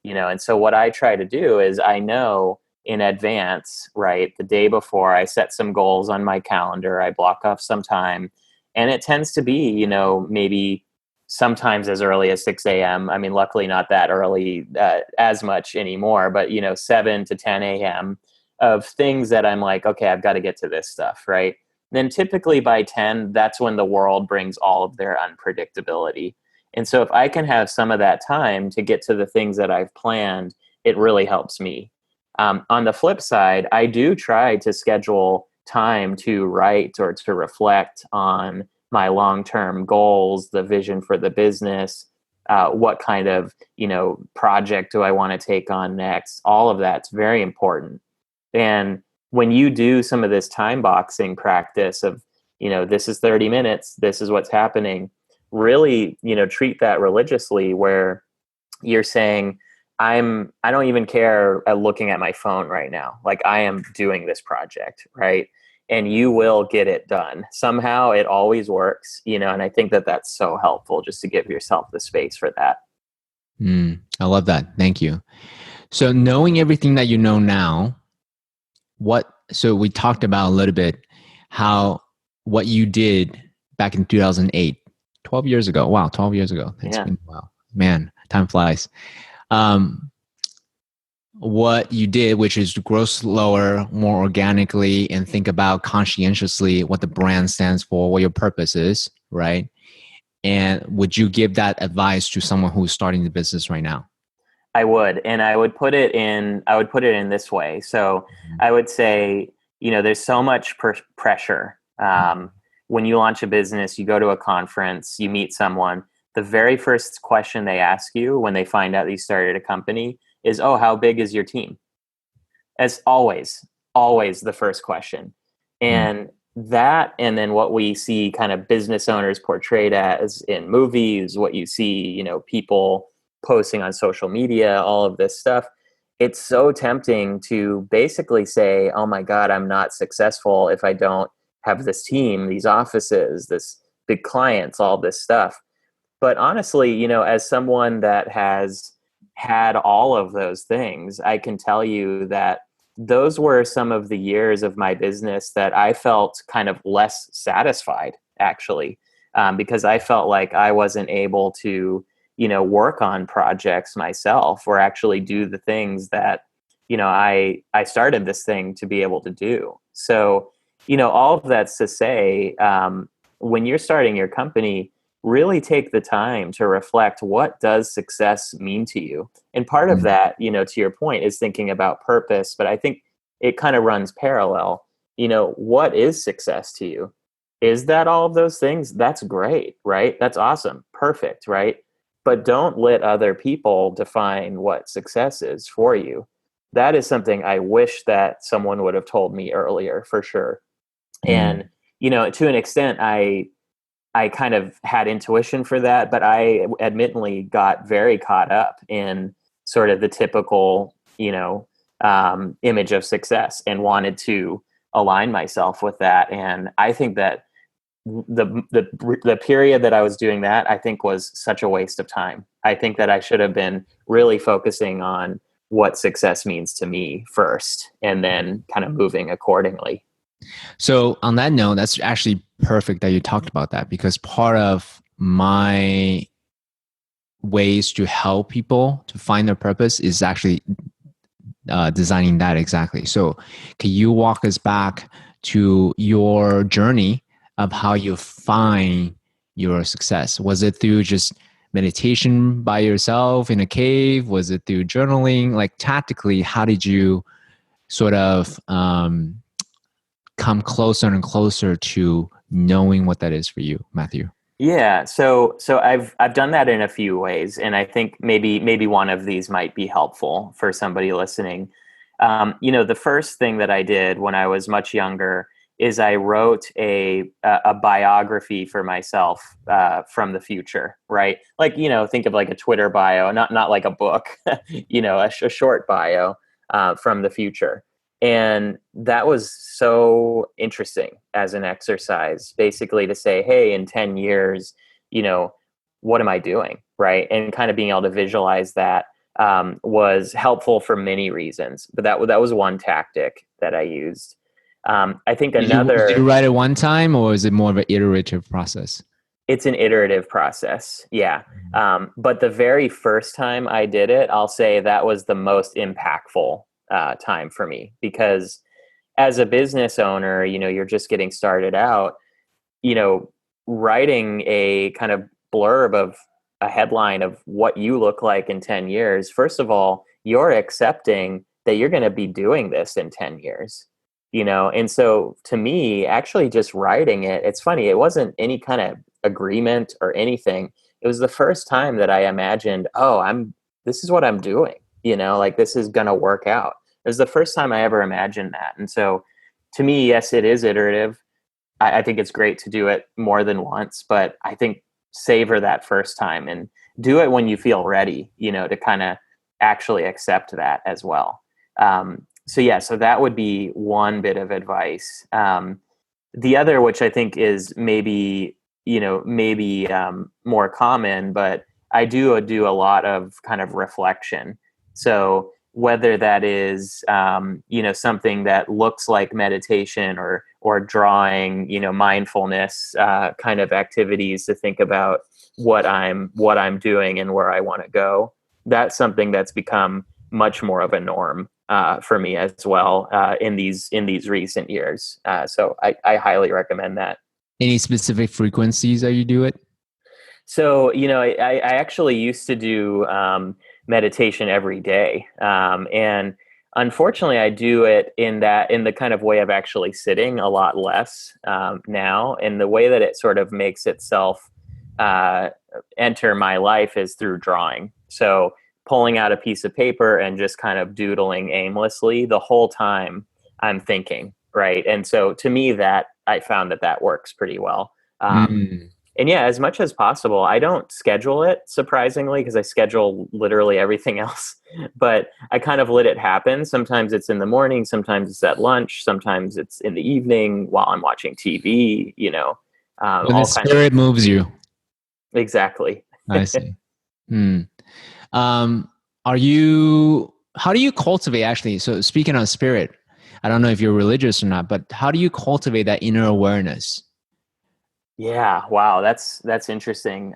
and so what I try to do is I know in advance, right? The day before, I set some goals on my calendar, I block off some time, and it tends to be, maybe sometimes as early as 6 a.m. I mean, luckily not that early as much anymore, but 7 to 10 a.m. of things that I'm like, okay, I've got to get to this stuff, right? Then typically by 10, that's when the world brings all of their unpredictability. And so if I can have some of that time to get to the things that I've planned, it really helps me. On the flip side, I do try to schedule time to write or to reflect on my long-term goals, the vision for the business, what kind of, project do I want to take on next? All of that's very important. And when you do some of this time boxing practice of, this is 30 minutes, this is what's happening, really, treat that religiously, where you're saying, I don't even care at looking at my phone right now. Like, I am doing this project, right? And you will get it done. Somehow it always works, and I think that that's so helpful, just to give yourself the space for that. I love that. Thank you. So knowing everything that you know now, so we talked about a little bit what you did back in 2008, 12 years ago. Wow, 12 years ago. It's been a while. Man, time flies. What you did, which is to grow slower, more organically, and think about conscientiously what the brand stands for, what your purpose is, right? And would you give that advice to someone who's starting the business right now? I would, and I would put it in this way. So I would say, there's so much pressure. When you launch a business, you go to a conference, you meet someone, the very first question they ask you when they find out that you started a company is, oh, how big is your team? As always the first question. And that, and then what we see kind of business owners portrayed as in movies, what you see, people posting on social media, all of this stuff, it's so tempting to basically say, oh my God, I'm not successful if I don't have this team, these offices, this big clients, all this stuff. But honestly, as someone that has had all of those things, I can tell you that those were some of the years of my business that I felt kind of less satisfied, actually, because I felt like I wasn't able to, work on projects myself, or actually do the things that, I started this thing to be able to do. So, all of that's to say, when you're starting your company, really take the time to reflect, what does success mean to you? And part of Mm, that, to your point, is thinking about purpose. But I think it kind of runs parallel. What is success to you? Is that all of those things? That's great, right? That's awesome. Perfect, right? But don't let other people define what success is for you. That is something I wish that someone would have told me earlier, for sure. And mm, to an extent, I kind of had intuition for that, but I admittedly got very caught up in sort of the typical, image of success, and wanted to align myself with that. And I think that the period that I was doing that, I think, was such a waste of time. I think that I should have been really focusing on what success means to me first, and then kind of moving accordingly. So on that note, that's actually perfect that you talked about that, because part of my ways to help people to find their purpose is actually designing that exactly. So can you walk us back to your journey of how you find your success? Was it through just meditation by yourself in a cave? Was it through journaling? Like tactically, how did you sort of come closer and closer to knowing what that is for you, Matthew? Yeah, so I've done that in a few ways, and I think maybe one of these might be helpful for somebody listening. The first thing that I did when I was much younger is I wrote a biography for myself, from the future, right? Like, think of like a Twitter bio, not like a book, a short bio, from the future. And that was so interesting as an exercise, basically to say, hey, in 10 years, you know, what am I doing? Right. And kind of being able to visualize that, was helpful for many reasons. But that was one tactic that I used. I think Did you another, write it one time, or is it more of an iterative process? it's an iterative process. Yeah. But the very first time I did it, I'll say that was the most impactful time for me, because as a business owner, you're just getting started out, you know, writing a kind of blurb of a headline of what you look like in 10 years. First of all, you're accepting that you're going to be doing this in 10 years, And so to me, actually just writing it, it's funny, it wasn't any kind of agreement or anything. It was the first time that I imagined, oh, this is what I'm doing, like this is going to work out. It was the first time I ever imagined that. And so to me, yes, it is iterative. I think it's great to do it more than once, but I think savor that first time and do it when you feel ready, to kind of actually accept that as well. So yeah, so that would be one bit of advice. The other, which I think is maybe more common, but I do a lot of kind of reflection. So whether that is something that looks like meditation, or drawing, mindfulness kind of activities to think about what I'm doing and where I want to go. That's something that's become much more of a norm for me as well, in these recent years. So I highly recommend that. Any specific frequencies that you do it? So, I actually used to do meditation every day. And unfortunately, I do it in the kind of way of actually sitting a lot less now. And the way that it sort of makes itself uh, enter my life is through drawing. So, pulling out a piece of paper and just kind of doodling aimlessly the whole time I'm thinking. Right. And so to me, that I found that works pretty well. Um, Mm. and yeah, as much as possible, I don't schedule it, surprisingly, because I schedule literally everything else. But I kind of let it happen. Sometimes it's in the morning, sometimes it's at lunch, sometimes it's in the evening while I'm watching TV, When the all kinds of. spirit moves you. Exactly. I see. Hmm. Um, are you, how do you cultivate actually? So speaking on spirit, I don't know if you're religious or not, but how do you cultivate that inner awareness? Yeah. Wow. That's interesting.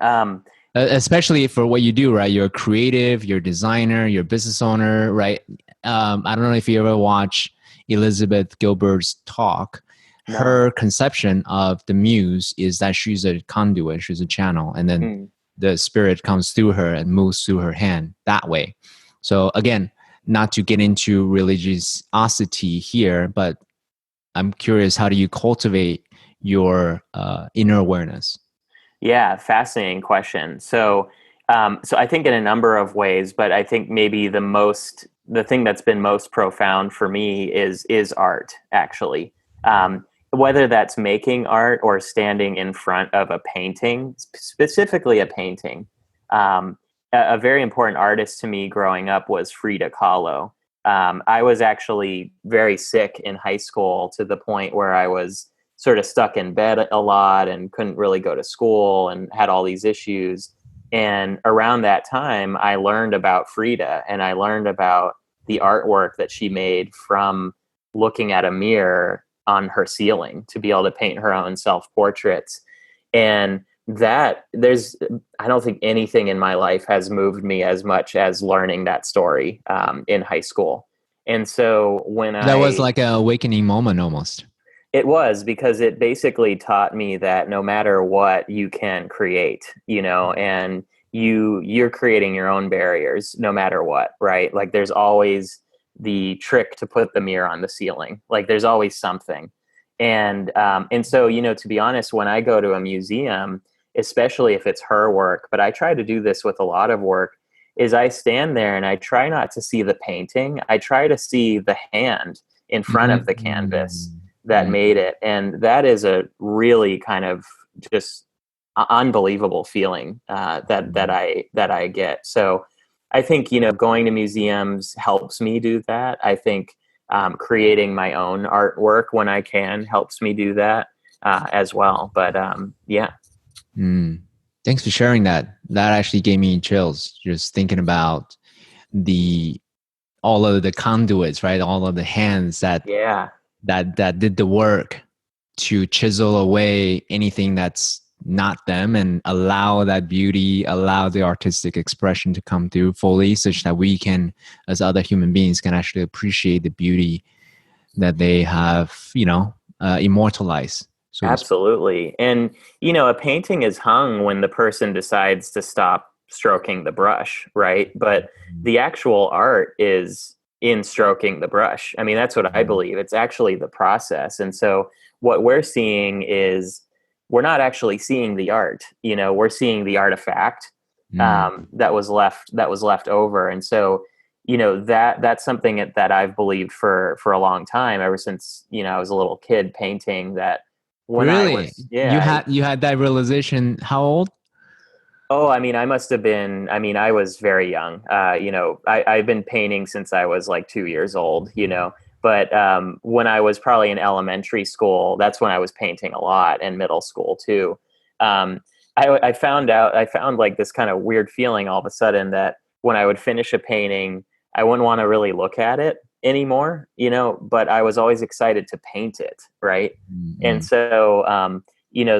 Especially for what you do, right? You're a creative, you're a designer, you're a business owner, right? I don't know if you ever watch Elizabeth Gilbert's talk. No. her conception of the muse is that she's a conduit, she's a channel, and then Mm. the spirit comes through her and moves through her hand that way. So again, not to get into religiosity here, but I'm curious, how do you cultivate your inner awareness? Yeah, fascinating question. So I think in a number of ways, but I think maybe the thing that's been most profound for me is art, actually. Whether that's making art or standing in front of a painting, specifically a painting. A very important artist to me growing up was Frida Kahlo. I was actually very sick in high school to the point where I was sort of stuck in bed a lot and couldn't really go to school and had all these issues. And around that time, I learned about Frida and I learned about the artwork that she made from looking at a mirror on her ceiling to be able to paint her own self portraits. And I don't think anything in my life has moved me as much as learning that story in high school. And so That was like an awakening moment almost. it was because it basically taught me that no matter what you can create, and you're creating your own barriers no matter what, right? Like there's always the trick to put the mirror on the ceiling. Like there's always something. And so, to be honest, when I go to a museum, especially if it's her work, but I try to do this with a lot of work, is I stand there and I try not to see the painting. I try to see the hand in front of the canvas that Mm. made it. And that is a really kind of just unbelievable feeling that I get. So I think, going to museums helps me do that. I think creating my own artwork when I can helps me do that as well. But yeah. Mm. Thanks for sharing that. That actually gave me chills just thinking about the all of the conduits, right? All of the hands Yeah. that did the work to chisel away anything that's not them and allow that beauty, allow the artistic expression to come through fully, such that we can, as other human beings, can actually appreciate the beauty that they have, immortalized, so to speak. Absolutely. And, a painting is hung when the person decides to stop stroking the brush, right? But the actual art is in stroking the brush. I mean, that's what I believe. It's actually the process. And so what we're seeing is we're not actually seeing the art, we're seeing the artifact Mm. that was left over. And so, that's something that I've believed for a long time, ever since, I was a little kid painting that when I Really? was, You yeah. had that realization how old? Oh, I mean, I was very young. I've been painting since I was like 2 years old, but when I was probably in elementary school, that's when I was painting a lot, and middle school too. Um, I found like this kind of weird feeling all of a sudden that when I would finish a painting, I wouldn't want to really look at it anymore, but I was always excited to paint it, right? And Mm-mm. so,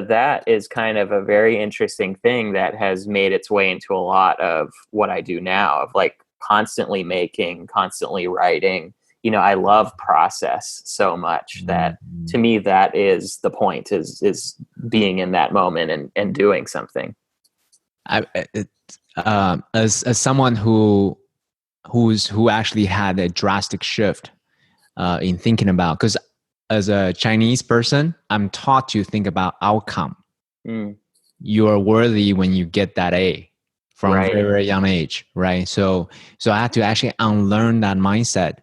that is kind of a very interesting thing that has made its way into a lot of what I do now, of like constantly making, constantly writing. I love process so much that, to Mm-mm. me, that is the point, is being in that moment and doing something. It, as someone who actually had a drastic shift in thinking about, because as a Chinese person, I'm taught to think about outcome. Mm, You are worthy when you get that A from very, right. very young age, right? So I had to actually unlearn that mindset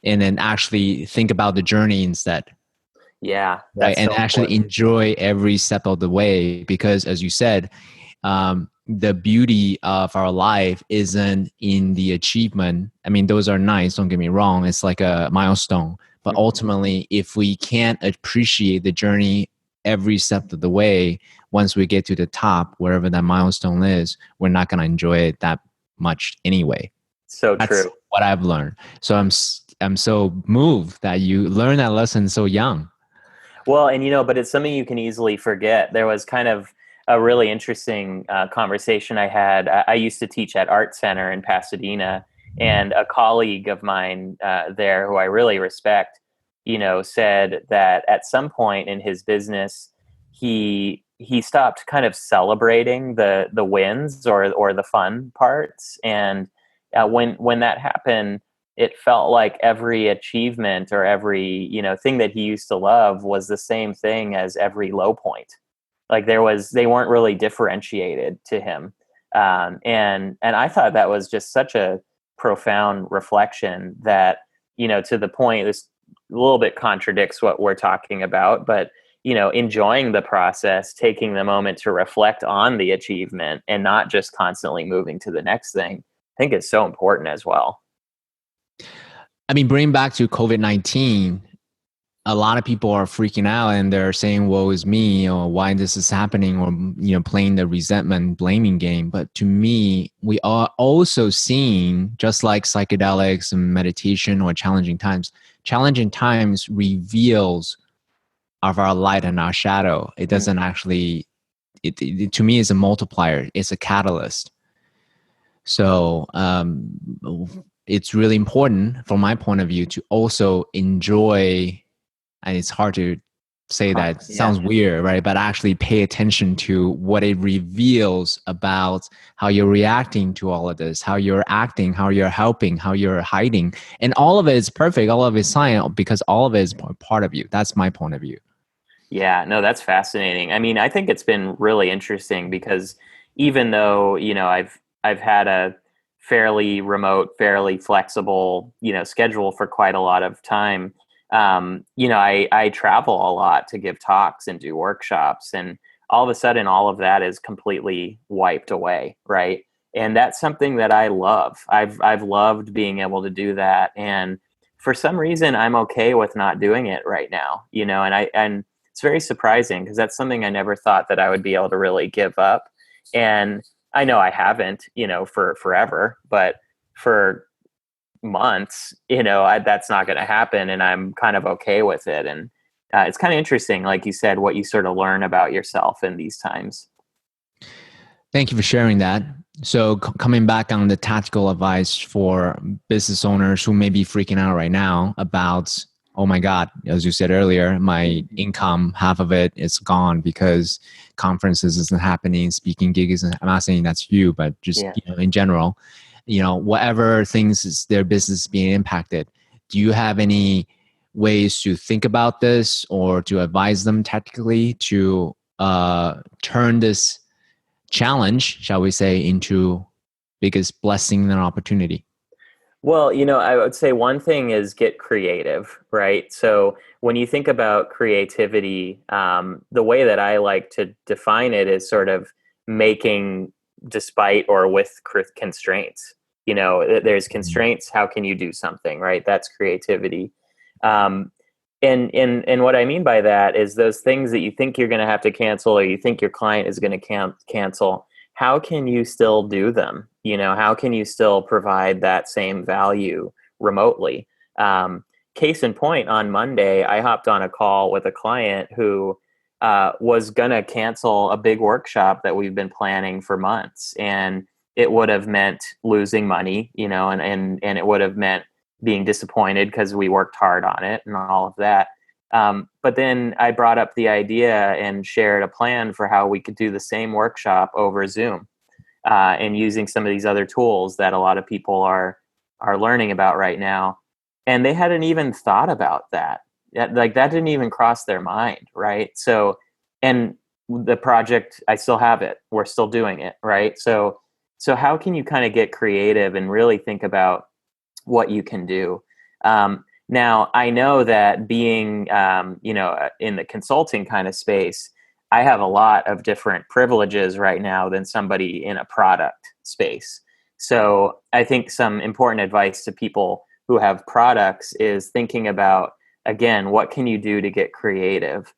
and then actually think about the journey instead, Yeah, right? that's And so actually important. enjoy every step of the way, because as you said, the beauty of our life isn't in the achievement. I mean, those are nice, don't get me wrong. It's like a milestone. But Mhm. ultimately, if we can't appreciate the journey every step of the way, once we get to the top, wherever that milestone is, we're not going to enjoy it that much anyway. So That's true. what I've learned. So I'm so moved that you learned that lesson so young. Well, and but it's something you can easily forget. There was kind of a really interesting conversation I had. I used to teach at Art Center in Pasadena, and a colleague of mine there, who I really respect, said that at some point in his business, he stopped kind of celebrating the wins or the fun parts, and when that happened, it felt like every achievement or every thing that he used to love was the same thing as every low point. Like they weren't really differentiated to him, and I thought that was just such a profound reflection that to the point, this a little bit contradicts what we're talking about, but enjoying the process, taking the moment to reflect on the achievement and not just constantly moving to the next thing, I think is so important as well. I mean, bring back to COVID-19, a lot of people are freaking out and they're saying, woe is me, or why this is happening, or, playing the resentment blaming game. But to me, we are also seeing, just like psychedelics and meditation or challenging times reveals of our light and our shadow. It doesn't actually, to me, it's a multiplier. It's a catalyst. So it's really important from my point of view to also enjoy, and it's hard to say that, sounds weird, right? But actually pay attention to what it reveals about how you're reacting to all of this, how you're acting, how you're helping, how you're hiding. And all of it is perfect. All of it is science, because all of it is part of you. That's my point of view. Yeah, no, that's fascinating. I mean, I think it's been really interesting because even though, I've had a fairly remote, fairly flexible, schedule for quite a lot of time, I travel a lot to give talks and do workshops, and all of a sudden all of that is completely wiped away, right? And that's something that I love. I've loved being able to do that, and for some reason I'm okay with not doing it right now, and it's very surprising because that's something I never thought that I would be able to really give up. And I know I haven't, for forever, but for months, that's not going to happen. And I'm kind of okay with it. And it's kind of interesting, like you said, what you sort of learn about yourself in these times. Thank you for sharing that. So coming back on the tactical advice for business owners who may be freaking out right now about, oh my God, as you said earlier, my income, half of it is gone because conferences isn't happening, speaking gig isn't, I'm not saying that's you, but just in general, whatever things is their business being impacted. Do you have any ways to think about this or to advise them tactically to turn this challenge, shall we say, into biggest blessing and opportunity? Well, I would say one thing is get creative, right? So when you think about creativity, the way that I like to define it is sort of making despite or with constraints. There's constraints. How can you do something, right? That's creativity. And what I mean by that is those things that you think you're going to have to cancel or you think your client is going to cancel. How can you still do them? How can you still provide that same value remotely? Case in point, on Monday, I hopped on a call with a client who was going to cancel a big workshop that we've been planning for months. And it would have meant losing money, and it would have meant being disappointed because we worked hard on it and all of that. But then I brought up the idea and shared a plan for how we could do the same workshop over Zoom, and using some of these other tools that a lot of people are learning about right now. And they hadn't even thought about that. Like that didn't even cross their mind, right? So, and the project, I still have it. We're still doing it, right? So how can you kind of get creative and really think about what you can do? Now, I know that being, in the consulting kind of space, I have a lot of different privileges right now than somebody in a product space. So I think some important advice to people who have products is thinking about, again, what can you do to get creative?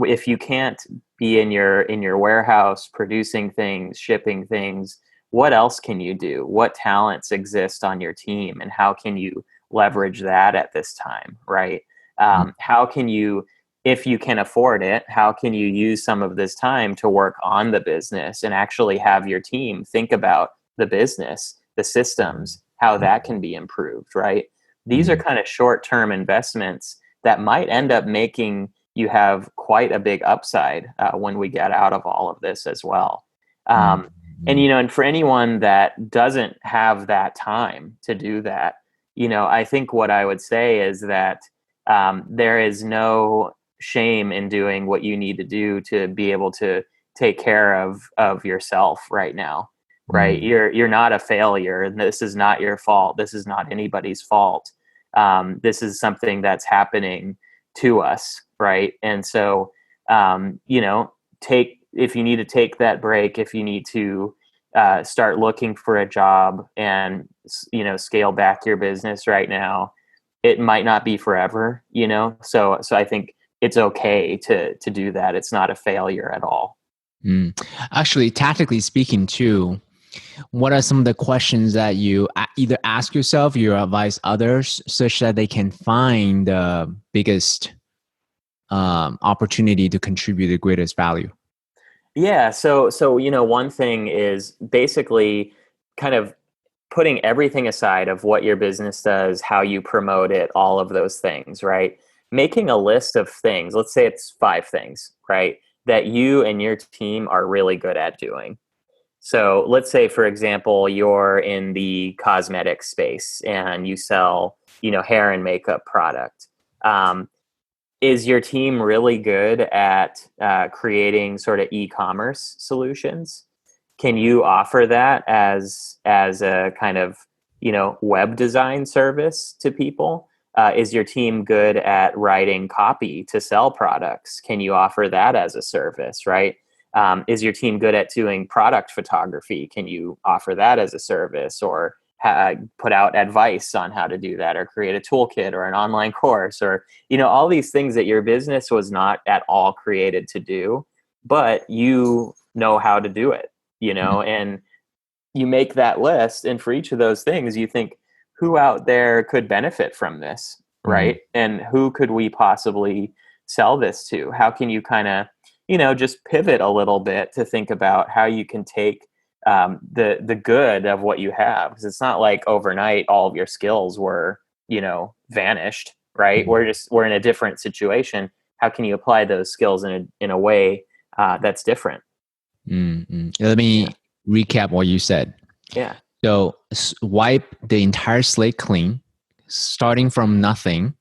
If you can't be in your warehouse producing things, shipping things, what else can you do? What talents exist on your team, and how can you leverage that at this time, right? How can you, if you can afford it, how can you use some of this time to work on the business and actually have your team think about the business, the systems, how that can be improved, right? These are kind of short-term investments that might end up making you have quite a big upside when we get out of all of this as well. Mm, And, mm, and for anyone that doesn't have that time to do that, I think what I would say is that there is no shame in doing what you need to do to be able to take care of yourself right now. Right? mm, You're not a failure, and this is not your fault. This is not anybody's fault. This is something that's happening to us, right? And so, take if you need to take that break, if you need to start looking for a job and scale back your business right now, it might not be forever. So I think it's okay to do that. It's not a failure at all. mm. Actually, tactically speaking, too, what are some of the questions that you either ask yourself or you advise others such that they can find the biggest opportunity to contribute the greatest value? Yeah. So one thing is basically kind of putting everything aside of what your business does, how you promote it, all of those things, right? Making a list of things, let's say it's 5 things, right? That you and your team are really good at doing. So let's say, for example, you're in the cosmetic space and you sell, hair and makeup product. Um, is your team really good at creating sort of e-commerce solutions? Can you offer that as a kind of web design service to people? Is your team good at writing copy to sell products? Can you offer that as a service, right? Is your team good at doing product photography? Can you offer that as a service, or put out advice on how to do that, or create a toolkit or an online course, or all these things that your business was not at all created to do, but you know how to do it, and you make that list, and for each of those things you think, who out there could benefit from this, Mm-hmm. right? And who could we possibly sell this to? How can you kind of just pivot a little bit to think about how you can take the good of what you have, because it's not like overnight all of your skills were vanished, right? We're in a different situation. How can you apply those skills in a way that's different? Mm-hmm. Let Yeah. me recap what you said. Yeah. So wipe the entire slate clean, starting from nothing,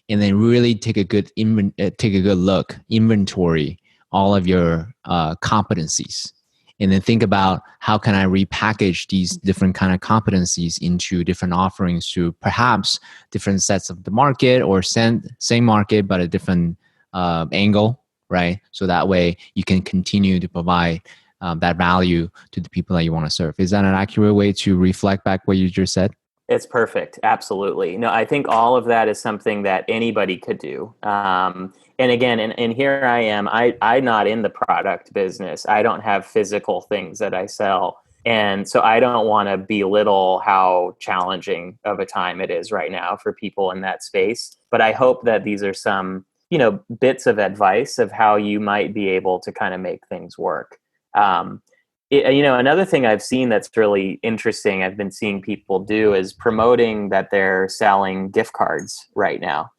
and then really take a good look, inventory all of your competencies, and then think about how can I repackage these different kind of competencies into different offerings to perhaps different sets of the market, or same market but a different angle, right? So that way you can continue to provide that value to the people that you want to serve. Is that an accurate way to reflect back what you just said? It's perfect. Absolutely. No, I think all of that is something that anybody could do. And again, and here I am, I'm not in the product business. I don't have physical things that I sell. And so I don't want to belittle how challenging of a time it is right now for people in that space. But I hope that these are some, bits of advice of how you might be able to kind of make things work. Um, Another thing I've seen that's really interesting, I've been seeing people do, is promoting that they're selling gift cards right now,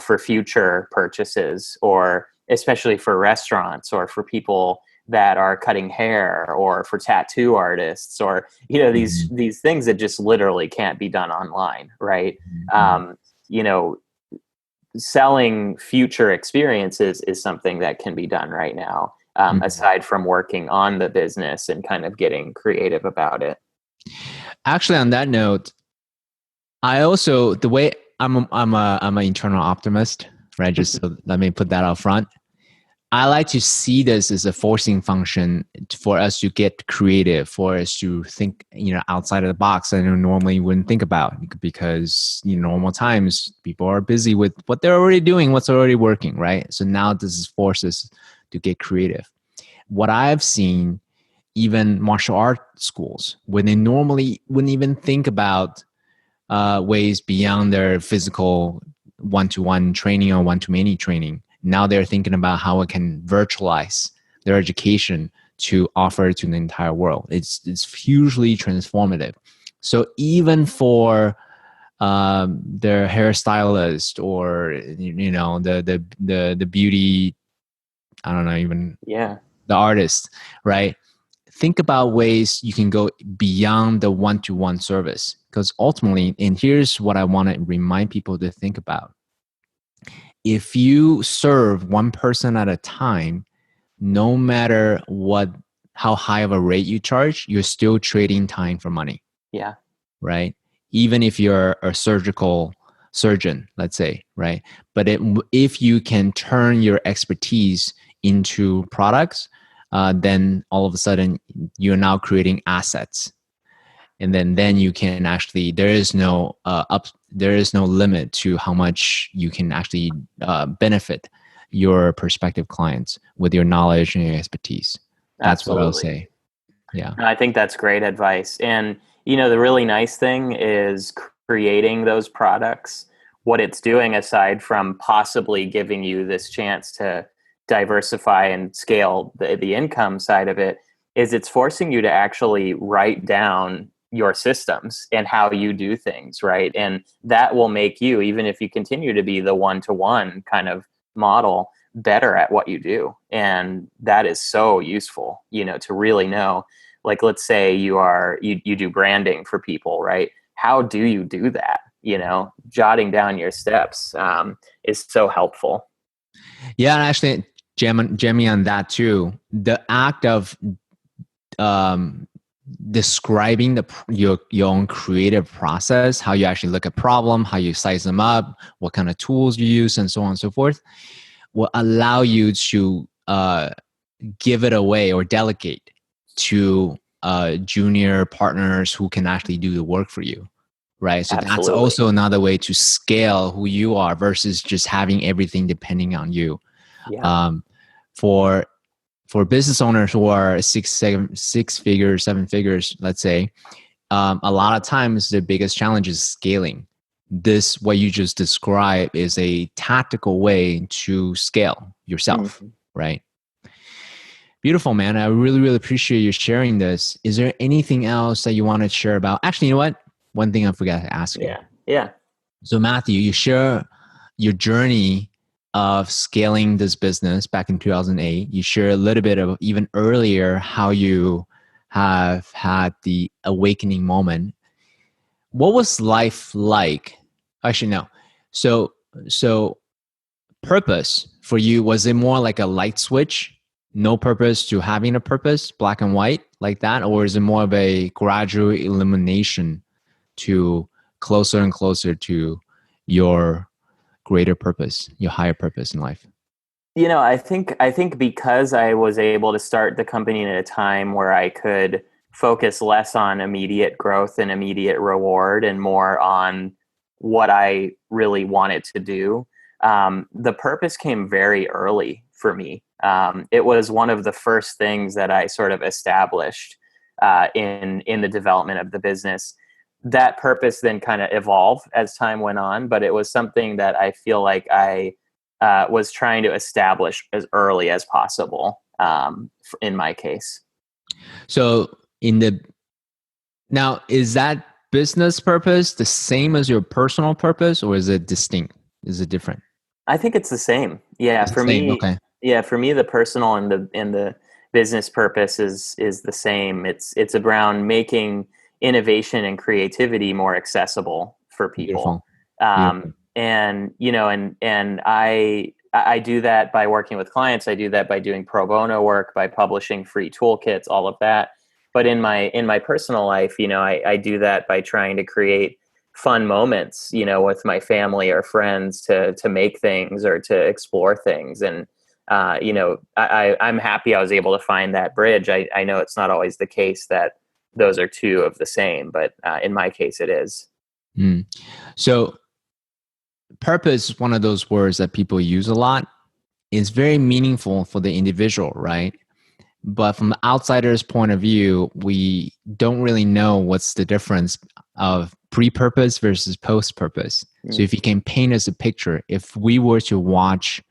for future purchases, or especially for restaurants, or for people that are cutting hair, or for tattoo artists, or these things that just literally can't be done online, right? Mm-hmm. um, you know Selling future experiences is something that can be done right now, Mm-hmm. aside from working on the business and kind of getting creative about it. Actually, on that note, I also the way I'm an internal optimist, right? Just so let me put that out front. I like to see this as a forcing function for us to get creative, for us to think, outside of the box that I normally wouldn't think about, because normal times people are busy with what they're already doing, what's already working, right? So now this is forces to get creative. What I've seen, even martial art schools, when they normally wouldn't even think about ways beyond their physical one-to-one training or one-to-many training. Now they're thinking about how it can virtualize their education to offer to the entire world. It's hugely transformative. So even for the hairstylist, or the beauty, I don't know, even Yeah. the artist, right? Think about ways you can go beyond the one-to-one service, because ultimately, and here's what I want to remind people to think about: if you serve one person at a time, no matter how high of a rate you charge, you're still trading time for money, Yeah. right? Even if you're a surgical surgeon, let's say, right? But if you can turn your expertise into products, then all of a sudden you're now creating assets, and then you can actually, there is no limit to how much you can actually benefit your prospective clients with your knowledge and your expertise. That's what I'll Absolutely. say. Yeah. No, I think that's great advice. And, the really nice thing is creating those products. What it's doing, aside from possibly giving you this chance to diversify and scale the income side of it, is it's forcing you to actually write down your systems and how you do things, right? And that will make you, even if you continue to be the one-to-one kind of model, better at what you do. And that is so useful, to really know, like, let's say you do branding for people, right? How do you do that? Jotting down your steps is so helpful. Yeah, and actually, jamming on that too. The act of um, describing your own creative process, how you actually look at problem, how you size them up, what kind of tools you use, and so on and so forth, will allow you to give it away or delegate to junior partners who can actually do the work for you, right? So that's Absolutely. also another way to scale who you are versus just having everything depending on you. Yeah. um, for for business owners who are six figures, seven figures, let's say, a lot of times the biggest challenge is scaling. This, what you just described, is a tactical way to scale yourself, Mhm. right? Beautiful, man. I really, really appreciate you sharing this. Is there anything else that you want to share about? Actually, you know what? One thing I forgot to ask you. Yeah. Yeah. So, Matthew, you share your journey of scaling this business back in 2008. You share a little bit of even earlier how you have had the awakening moment. What was life like? Actually, no. So, so purpose for you, was it more like a light switch, no purpose to having a purpose, black and white like that, or is it more of a gradual elimination to closer and closer to your greater purpose, your higher purpose in life? I think because I was able to start the company at a time where I could focus less on immediate growth and immediate reward and more on what I really wanted to do. The purpose came very early for me. It was one of the first things that I sort of established in the development of the business. That purpose then kind of evolved as time went on, but it was something that I feel like I was trying to establish as early as possible, in my case. So in the now, is that business purpose the same as your personal purpose, or is it distinct? Is it different? I think it's the same. Yeah, It's the for same. me, Okay. the personal and the business purpose is the same. It's around making innovation and creativity more accessible for people. Beautiful. Beautiful. And I do that by working with clients. I do that by doing pro bono work, by publishing free toolkits, all of that. But in my personal life, I do that by trying to create fun moments, with my family or friends to make things or to explore things. And I'm happy I was able to find that bridge. I know it's not always the case that those are two of the same, but in my case, it is. Mm. So purpose is one of those words that people use a lot. It's very meaningful for the individual, right? But from the outsider's point of view, we don't really know what's the difference of pre-purpose versus post-purpose. So Mm. if you can paint us a picture, if we were to watch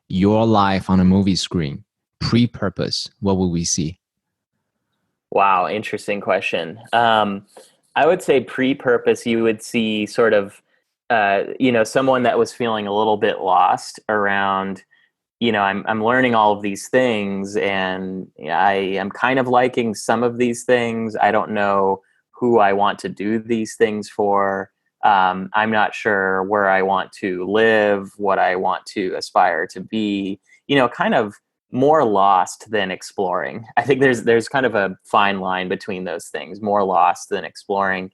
your life on a movie screen, pre-purpose, what would we see? Wow, interesting question. I would say pre-purpose, you would see sort of someone that was feeling a little bit lost around, I'm learning all of these things, and I am kind of liking some of these things. I don't know who I want to do these things for. I'm not sure where I want to live, what I want to aspire to be, kind of more lost than exploring. I think there's kind of a fine line between those things, more lost than exploring.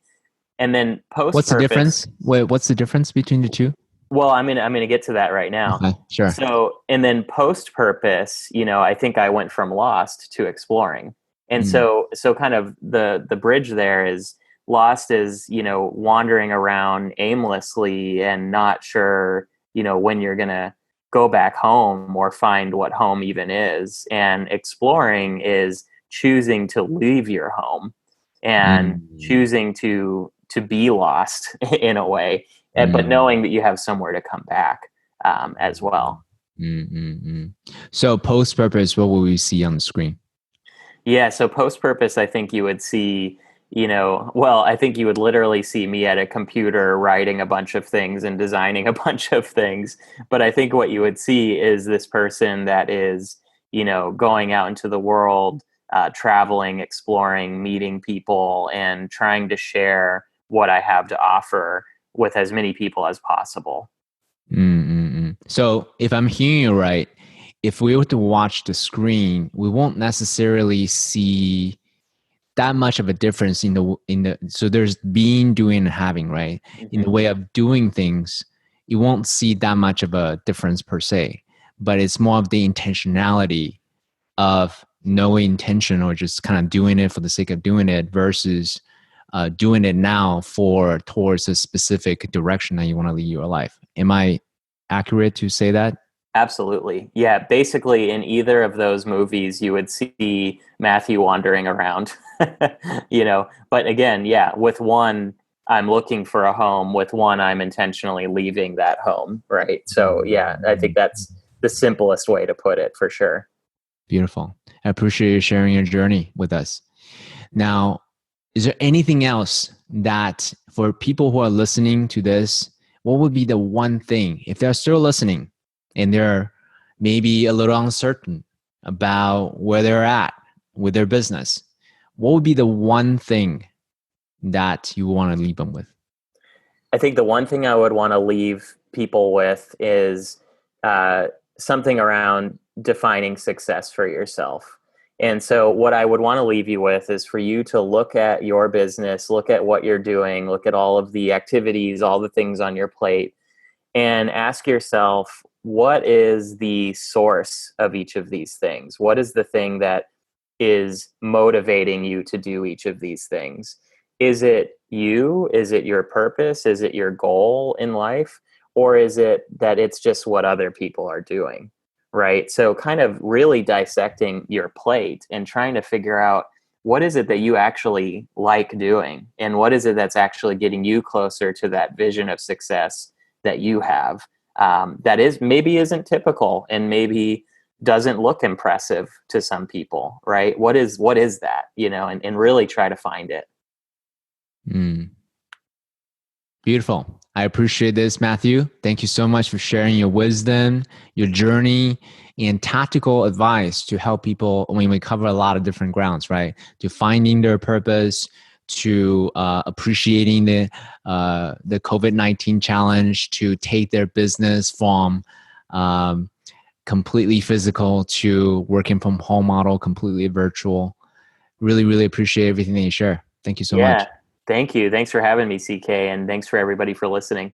And then post What's the purpose. difference? Wait, what's the difference between the two? Well, I'm gonna get to that right now. Okay, sure. So, and then post purpose, I think I went from lost to exploring. And Mm, so kind of the bridge there is lost is, wandering around aimlessly and not sure, when you're gonna go back home or find what home even is. And exploring is choosing to leave your home and mm, choosing to be lost in a way, but mm, knowing that you have somewhere to come back as well. mm. So post purpose, what will we see on the screen? Yeah, so post purpose, I think you would see, well, I think you would literally see me at a computer writing a bunch of things and designing a bunch of things. But I think what you would see is this person that is, going out into the world, traveling, exploring, meeting people, and trying to share what I have to offer with as many people as possible. So if I'm hearing you right, if we were to watch the screen, we won't necessarily see that much of a difference in the so there's being, doing, and having, right? In the Hmm. way of doing things, you won't see that much of a difference per se, but it's more of the intentionality of no intention or just kind of doing it for the sake of doing it versus doing it now for towards a specific direction that you want to lead your life. Am I accurate to say that? Absolutely. Yeah. Basically, in either of those movies, you would see Matthew wandering around, But again, yeah, with one, I'm looking for a home. With one, I'm intentionally leaving that home. Right. So, yeah, I think that's the simplest way to put it for sure. Beautiful. I appreciate you sharing your journey with us. Now, is there anything else that for people who are listening to this, what would be the one thing, if they're still listening and they're maybe a little uncertain about where they're at with their business, what would be the one thing that you want to leave them with? I think the one thing I would want to leave people with is uh, something around defining success for yourself. And so, what I would want to leave you with is for you to look at your business, look at what you're doing, look at all of the activities, all the things on your plate, and ask yourself, what is the source of each of these things? What is the thing that is motivating you to do each of these things? Is it you? Is it your purpose? Is it your goal in life? Or is it that it's just what other people are doing? Right. So, kind of really dissecting your plate and trying to figure out what is it that you actually like doing, and what is it that's actually getting you closer to that vision of success that you have, that is maybe isn't typical and maybe doesn't look impressive to some people, right? What is that, and really try to find it. Mm, beautiful. I appreciate this, Matthew. Thank you so much for sharing your wisdom, your journey, and tactical advice to help people. I mean, we cover a lot of different grounds, right? To finding their purpose, to appreciating the COVID-19 challenge, to take their business from um, completely physical to working from home model, completely virtual. Really, really appreciate everything that you share. Thank you so Yeah. much. Thank you. Thanks for having me, CK, and thanks for everybody for listening.